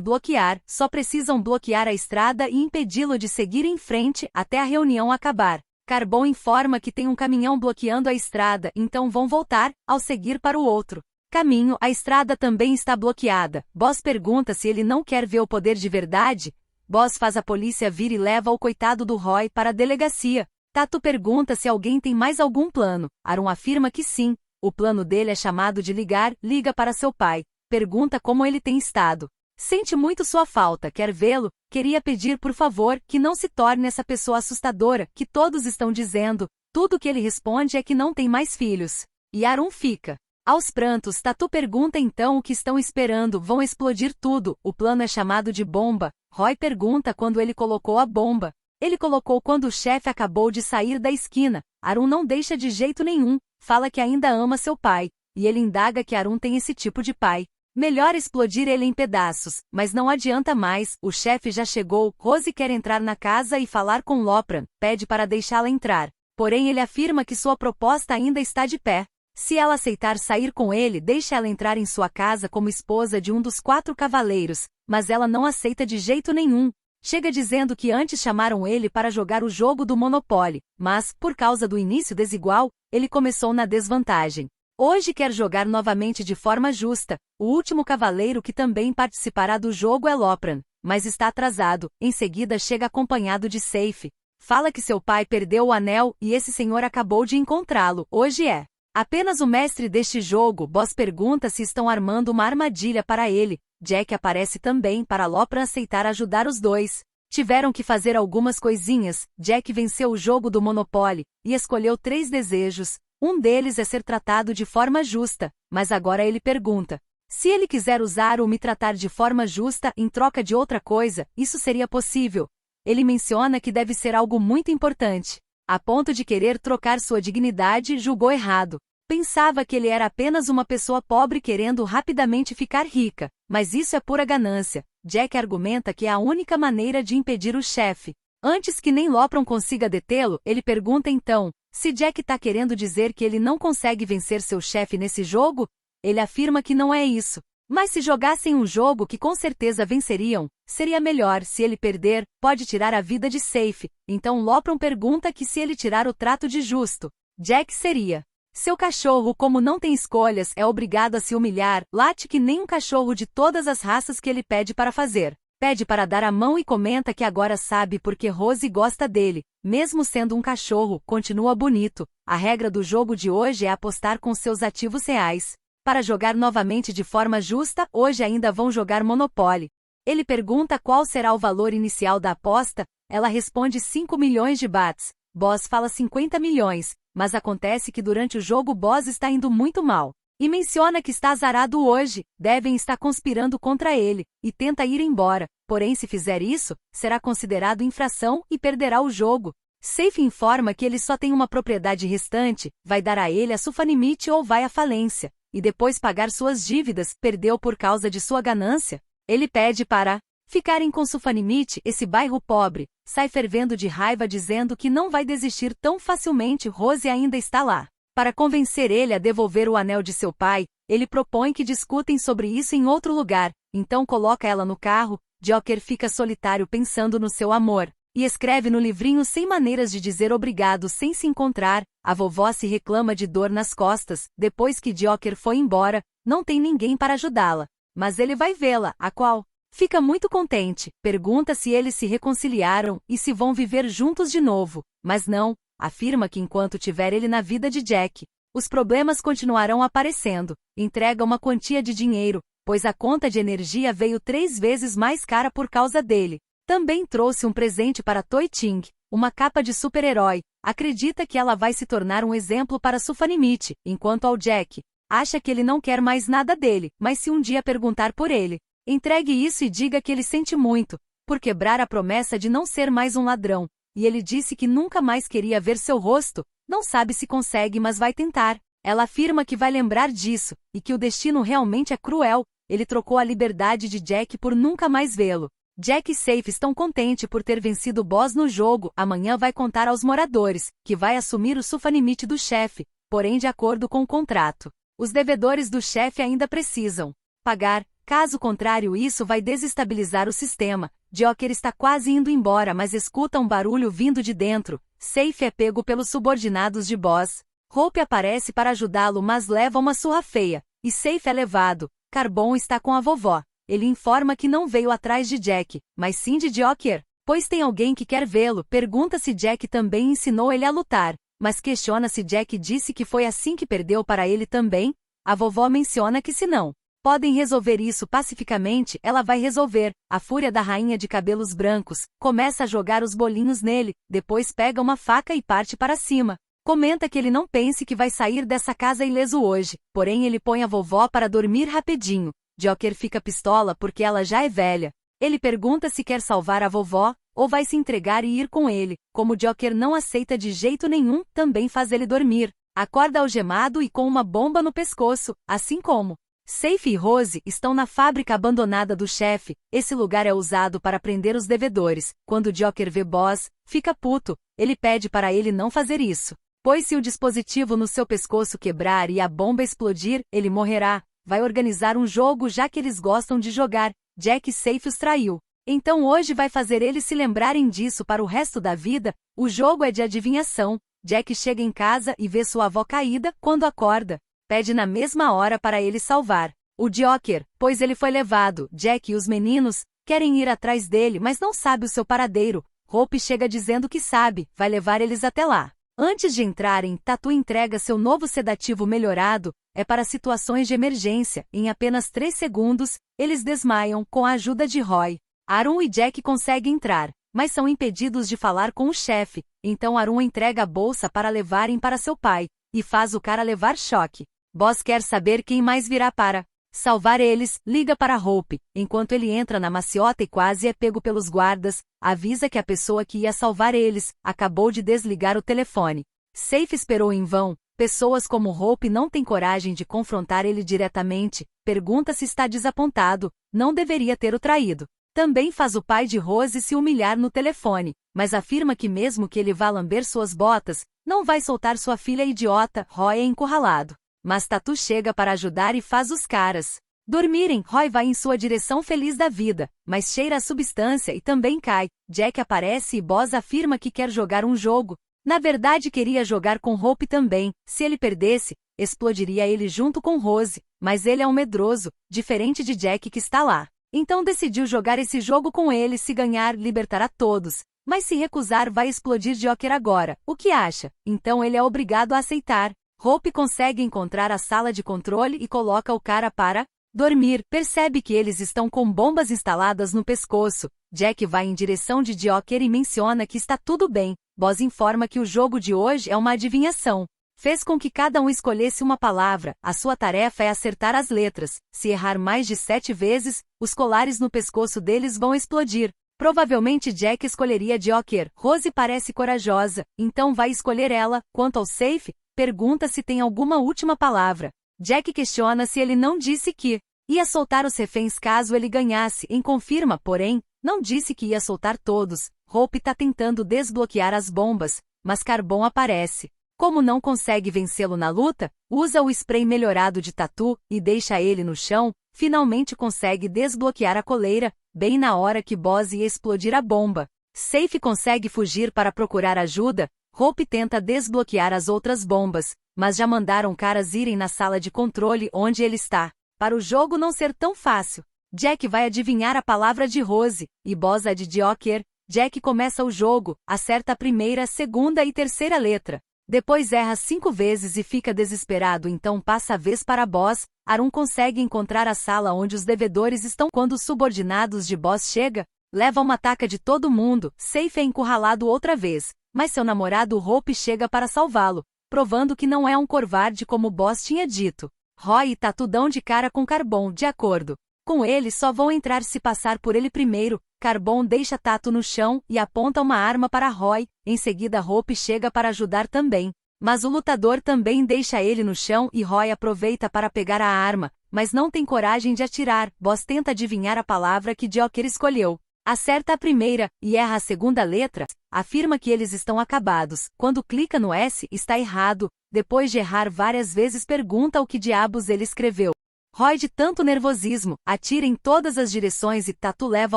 bloquear. Só precisam bloquear a estrada e impedi-lo de seguir em frente até a reunião acabar. Carbon informa que tem um caminhão bloqueando a estrada, então vão voltar, ao seguir para o outro caminho. A estrada também está bloqueada. Boss pergunta se ele não quer ver o poder de verdade. Boss faz a polícia vir e leva o coitado do Roy para a delegacia. Tato pergunta se alguém tem mais algum plano. Aaron afirma que sim. O plano dele é chamado de liga para seu pai. Pergunta como ele tem estado. Sente muito sua falta, quer vê-lo, queria pedir por favor que não se torne essa pessoa assustadora que todos estão dizendo. Tudo que ele responde é que não tem mais filhos. E Aaron fica aos prantos. Tatu pergunta então o que estão esperando. Vão explodir tudo. O plano é chamado de bomba. Roy pergunta quando ele colocou a bomba. Ele colocou quando o chefe acabou de sair da esquina. Aaron não deixa de jeito nenhum. Fala que ainda ama seu pai. E ele indaga que Aaron tem esse tipo de pai. Melhor explodir ele em pedaços, mas não adianta mais, o chefe já chegou. Rose quer entrar na casa e falar com Lopran, pede para deixá-la entrar. Porém ele afirma que sua proposta ainda está de pé. Se ela aceitar sair com ele, deixa ela entrar em sua casa como esposa de um dos 4 cavaleiros, mas ela não aceita de jeito nenhum. Chega dizendo que antes chamaram ele para jogar o jogo do Monopoly, mas, por causa do início desigual, ele começou na desvantagem. Hoje quer jogar novamente de forma justa. O último cavaleiro que também participará do jogo é Lopran, mas está atrasado. Em seguida chega acompanhado de Safe. Fala que seu pai perdeu o anel e esse senhor acabou de encontrá-lo. Hoje é apenas o mestre deste jogo. Boss pergunta se estão armando uma armadilha para ele. Jack aparece também para Lopran aceitar ajudar os dois. Tiveram que fazer algumas coisinhas. Jack venceu o jogo do Monopoly e escolheu 3 desejos. Um deles é ser tratado de forma justa, mas agora ele pergunta: se ele quiser usar ou me tratar de forma justa em troca de outra coisa, isso seria possível. Ele menciona que deve ser algo muito importante. A ponto de querer trocar sua dignidade, julgou errado. Pensava que ele era apenas uma pessoa pobre querendo rapidamente ficar rica, mas isso é pura ganância. Jack argumenta que é a única maneira de impedir o chefe. Antes que nem Lopran consiga detê-lo, ele pergunta então: se Jack tá querendo dizer que ele não consegue vencer seu chefe nesse jogo? Ele afirma que não é isso. Mas se jogassem um jogo que com certeza venceriam, seria melhor. Se ele perder, pode tirar a vida de Safe. Então Lopran pergunta que se ele tirar o trato de justo, Jack seria seu cachorro. Como não tem escolhas, é obrigado a se humilhar. Late que nem um cachorro de todas as raças que ele pede para fazer. Pede para dar a mão e comenta que agora sabe porque Rose gosta dele. Mesmo sendo um cachorro, continua bonito. A regra do jogo de hoje é apostar com seus ativos reais. Para jogar novamente de forma justa, hoje ainda vão jogar Monopoly. Ele pergunta qual será o valor inicial da aposta. Ela responde 5 milhões de bahts. Boss fala 50 milhões, mas acontece que durante o jogo Boss está indo muito mal. E menciona que está azarado hoje, devem estar conspirando contra ele, e tenta ir embora, porém se fizer isso, será considerado infração e perderá o jogo. Safe informa que ele só tem uma propriedade restante, vai dar a ele a Sufanimite ou vai à falência, e depois pagar suas dívidas, perdeu por causa de sua ganância. Ele pede para ficarem com Sufanimite, esse bairro pobre, sai fervendo de raiva dizendo que não vai desistir tão facilmente. Rose ainda está lá. Para convencer ele a devolver o anel de seu pai, ele propõe que discutem sobre isso em outro lugar, então coloca ela no carro. Joker fica solitário pensando no seu amor, e escreve no livrinho 100 maneiras de dizer obrigado sem se encontrar. A vovó se reclama de dor nas costas, depois que Joker foi embora, não tem ninguém para ajudá-la, mas ele vai vê-la, a qual fica muito contente, pergunta se eles se reconciliaram e se vão viver juntos de novo, mas não. Afirma que enquanto tiver ele na vida de Jack, os problemas continuarão aparecendo. Entrega uma quantia de dinheiro, pois a conta de energia veio 3 vezes mais cara por causa dele. Também trouxe um presente para Toy Ting, uma capa de super-herói. Acredita que ela vai se tornar um exemplo para Sufanimite, enquanto ao Jack acha que ele não quer mais nada dele, mas se um dia perguntar por ele, entregue isso e diga que ele sente muito, por quebrar a promessa de não ser mais um ladrão. E ele disse que nunca mais queria ver seu rosto. Não sabe se consegue, mas vai tentar. Ela afirma que vai lembrar disso, e que o destino realmente é cruel. Ele trocou a liberdade de Jack por nunca mais vê-lo. Jack e Safe estão contentes por ter vencido o boss no jogo. Amanhã vai contar aos moradores, que vai assumir o Sufanimite do chefe, porém de acordo com o contrato. Os devedores do chefe ainda precisam pagar. Caso contrário, isso vai desestabilizar o sistema. Joker está quase indo embora, mas escuta um barulho vindo de dentro. Safe é pego pelos subordinados de Boss. Hope aparece para ajudá-lo mas leva uma surra feia, e Safe é levado. Carbon está com a vovó. Ele informa que não veio atrás de Jack, mas sim de Joker, pois tem alguém que quer vê-lo. Pergunta se Jack também ensinou ele a lutar, mas questiona se Jack disse que foi assim que perdeu para ele também. A vovó menciona que se não podem resolver isso pacificamente, ela vai resolver. A fúria da rainha de cabelos brancos começa a jogar os bolinhos nele, depois pega uma faca e parte para cima. Comenta que ele não pense que vai sair dessa casa ileso hoje, porém ele põe a vovó para dormir rapidinho. Joker fica pistola porque ela já é velha. Ele pergunta se quer salvar a vovó, ou vai se entregar e ir com ele. Como Joker não aceita de jeito nenhum, também faz ele dormir. Acorda algemado e com uma bomba no pescoço, assim como Safe e Rose estão na fábrica abandonada do chefe. Esse lugar é usado para prender os devedores. Quando Joker vê Boss, fica puto. Ele pede para ele não fazer isso, pois se o dispositivo no seu pescoço quebrar e a bomba explodir, ele morrerá. Vai organizar um jogo já que eles gostam de jogar. Jack Safe os traiu. Então hoje vai fazer eles se lembrarem disso para o resto da vida. O jogo é de adivinhação. Jack chega em casa e vê sua avó caída. Quando acorda, pede na mesma hora para ele salvar o Joker, pois ele foi levado. Jack e os meninos querem ir atrás dele, mas não sabe o seu paradeiro. Hope chega dizendo que sabe, vai levar eles até lá. Antes de entrarem, Tatu entrega seu novo sedativo melhorado, é para situações de emergência. Em apenas 3 segundos, eles desmaiam com a ajuda de Roy. Arun e Jack conseguem entrar, mas são impedidos de falar com o chefe. Então Arun entrega a bolsa para levarem para seu pai, e faz o cara levar choque. Boss quer saber quem mais virá para salvar eles, liga para Hope, enquanto ele entra na maciota e quase é pego pelos guardas, avisa que a pessoa que ia salvar eles acabou de desligar o telefone. Safe esperou em vão. Pessoas como Hope não têm coragem de confrontar ele diretamente. Pergunta se está desapontado, não deveria ter o traído. Também faz o pai de Rose se humilhar no telefone, mas afirma que mesmo que ele vá lamber suas botas, não vai soltar sua filha idiota. Roy é encurralado, mas Tatu chega para ajudar e faz os caras dormirem. Roy vai em sua direção feliz da vida, mas cheira a substância e também cai. Jack aparece e Boss afirma que quer jogar um jogo. Na verdade queria jogar com Hope também. Se ele perdesse, explodiria ele junto com Rose, mas ele é um medroso, diferente de Jack que está lá. Então decidiu jogar esse jogo com ele. Se ganhar, libertará todos, mas se recusar vai explodir Joker agora. O que acha? Então ele é obrigado a aceitar. Hope consegue encontrar a sala de controle e coloca o cara para dormir. Percebe que eles estão com bombas instaladas no pescoço. Jack vai em direção de Joker e menciona que está tudo bem. Boss informa que o jogo de hoje é uma adivinhação. Fez com que cada um escolhesse uma palavra. A sua tarefa é acertar as letras. Se errar mais de 7 vezes, os colares no pescoço deles vão explodir. Provavelmente Jack escolheria Joker. Rose parece corajosa, então vai escolher ela. Quanto ao Safe, pergunta se tem alguma última palavra. Jack questiona se ele não disse que ia soltar os reféns caso ele ganhasse. Confirma, porém, não disse que ia soltar todos. Hope está tentando desbloquear as bombas, mas Carbon aparece. Como não consegue vencê-lo na luta, usa o spray melhorado de Tatu e deixa ele no chão. Finalmente consegue desbloquear a coleira, bem na hora que Boss ia explodir a bomba. Safe consegue fugir para procurar ajuda. Hope tenta desbloquear as outras bombas, mas já mandaram caras irem na sala de controle onde ele está. Para o jogo não ser tão fácil, Jack vai adivinhar a palavra de Rose, e Boss a de Joker. Jack começa o jogo, acerta a primeira, segunda e terceira letra. Depois erra 5 vezes e fica desesperado, então passa a vez para Boss. Arun consegue encontrar a sala onde os devedores estão. Quando os subordinados de Boss chega, leva uma taca de todo mundo. Safe é encurralado outra vez, mas seu namorado Hope chega para salvá-lo, provando que não é um covarde como Boss tinha dito. Roy e Tatu dão de cara com Carbon. De acordo com ele, só vão entrar se passar por ele primeiro. Carbon deixa Tatu no chão e aponta uma arma para Roy. Em seguida Hope chega para ajudar também, mas o lutador também deixa ele no chão e Roy aproveita para pegar a arma, mas não tem coragem de atirar. Boss tenta adivinhar a palavra que Joker escolheu. Acerta a primeira e erra a segunda letra. Afirma que eles estão acabados. Quando clica no S, está errado. Depois de errar várias vezes, pergunta o que diabos ele escreveu. Roy, de tanto nervosismo, atira em todas as direções e Tatu leva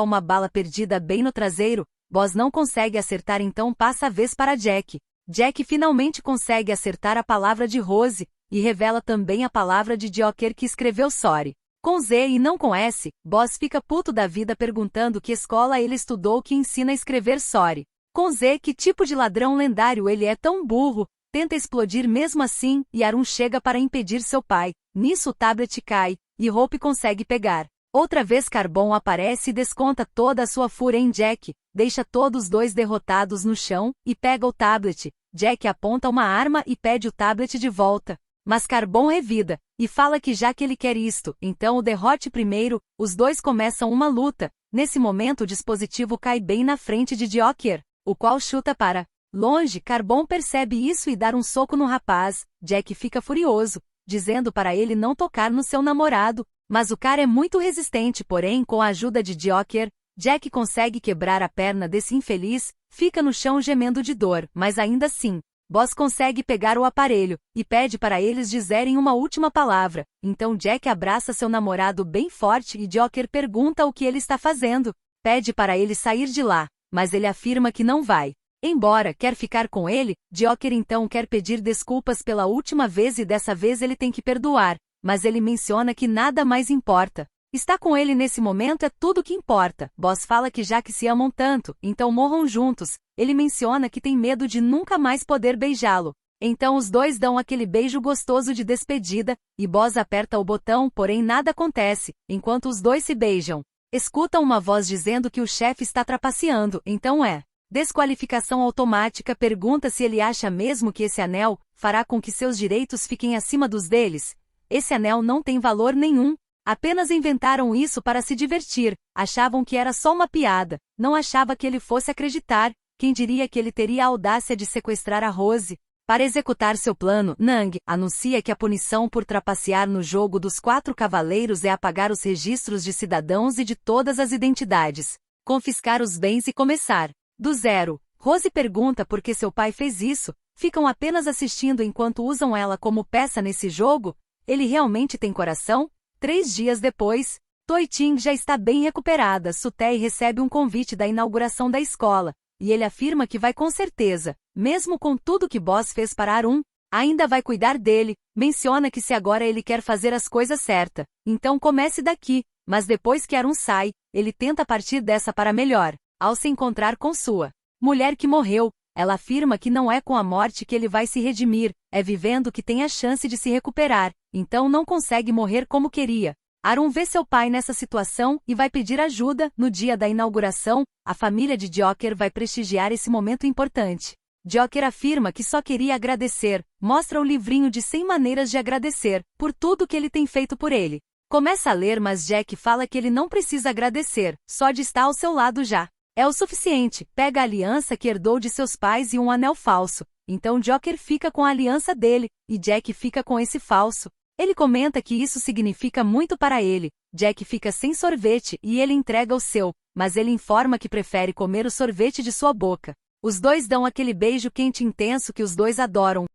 uma bala perdida bem no traseiro. Boss não consegue acertar, então passa a vez para Jack. Jack finalmente consegue acertar a palavra de Rose, e revela também a palavra de Joker que escreveu sorry com Z e não com S. Boss fica puto da vida perguntando que escola ele estudou que ensina a escrever sorry com Z, que tipo de ladrão lendário ele é tão burro, tenta explodir mesmo assim, e Arun chega para impedir seu pai. Nisso o tablet cai, e Hope consegue pegar. Outra vez Carbon aparece e desconta toda a sua fúria em Jack, deixa todos dois derrotados no chão, e pega o tablet. Jack aponta uma arma e pede o tablet de volta. Mas Carbon revida, e fala que já que ele quer isto, então o derrote primeiro. Os dois começam uma luta. Nesse momento o dispositivo cai bem na frente de Joker, o qual chuta para longe. Carbon percebe isso e dá um soco no rapaz. Jack fica furioso, dizendo para ele não tocar no seu namorado, mas o cara é muito resistente. Porém, com a ajuda de Joker, Jack consegue quebrar a perna desse infeliz, fica no chão gemendo de dor, mas ainda assim, Boss consegue pegar o aparelho, e pede para eles dizerem uma última palavra. Então Jack abraça seu namorado bem forte e Joker pergunta o que ele está fazendo. Pede para ele sair de lá, mas ele afirma que não vai. Embora quer ficar com ele, Joker então quer pedir desculpas pela última vez e dessa vez ele tem que perdoar, mas ele menciona que nada mais importa. Estar com ele nesse momento é tudo que importa. Boss fala que já que se amam tanto, então morram juntos. Ele menciona que tem medo de nunca mais poder beijá-lo. Então os dois dão aquele beijo gostoso de despedida, e Boss aperta o botão, porém nada acontece, enquanto os dois se beijam. Escuta uma voz dizendo que o chefe está trapaceando, então é desqualificação automática. Pergunta se ele acha mesmo que esse anel fará com que seus direitos fiquem acima dos deles. Esse anel não tem valor nenhum. Apenas inventaram isso para se divertir, achavam que era só uma piada, não achava que ele fosse acreditar. Quem diria que ele teria a audácia de sequestrar a Rose? Para executar seu plano, Nang anuncia que a punição por trapacear no jogo dos 4 cavaleiros é apagar os registros de cidadãos e de todas as identidades, confiscar os bens e começar do zero. Rose pergunta por que seu pai fez isso, ficam apenas assistindo enquanto usam ela como peça nesse jogo. Ele realmente tem coração? 3 dias depois, Toiting já está bem recuperada. Sutei recebe um convite da inauguração da escola, e ele afirma que vai com certeza, mesmo com tudo que Boss fez para Arun, ainda vai cuidar dele. Menciona que se agora ele quer fazer as coisas certas, então comece daqui, mas depois que Arun sai, ele tenta partir dessa para melhor. Ao se encontrar com sua mulher que morreu, ela afirma que não é com a morte que ele vai se redimir, é vivendo que tem a chance de se recuperar, então não consegue morrer como queria. Arun vê seu pai nessa situação e vai pedir ajuda. No dia da inauguração, a família de Joker vai prestigiar esse momento importante. Joker afirma que só queria agradecer, mostra o livrinho de 100 maneiras de agradecer, por tudo que ele tem feito por ele. Começa a ler, mas Jack fala que ele não precisa agradecer, só de estar ao seu lado já é o suficiente. Pega a aliança que herdou de seus pais e um anel falso. Então Joker fica com a aliança dele, e Jack fica com esse falso. Ele comenta que isso significa muito para ele. Jack fica sem sorvete e ele entrega o seu, mas ele informa que prefere comer o sorvete de sua boca. Os dois dão aquele beijo quente intenso que os dois adoram.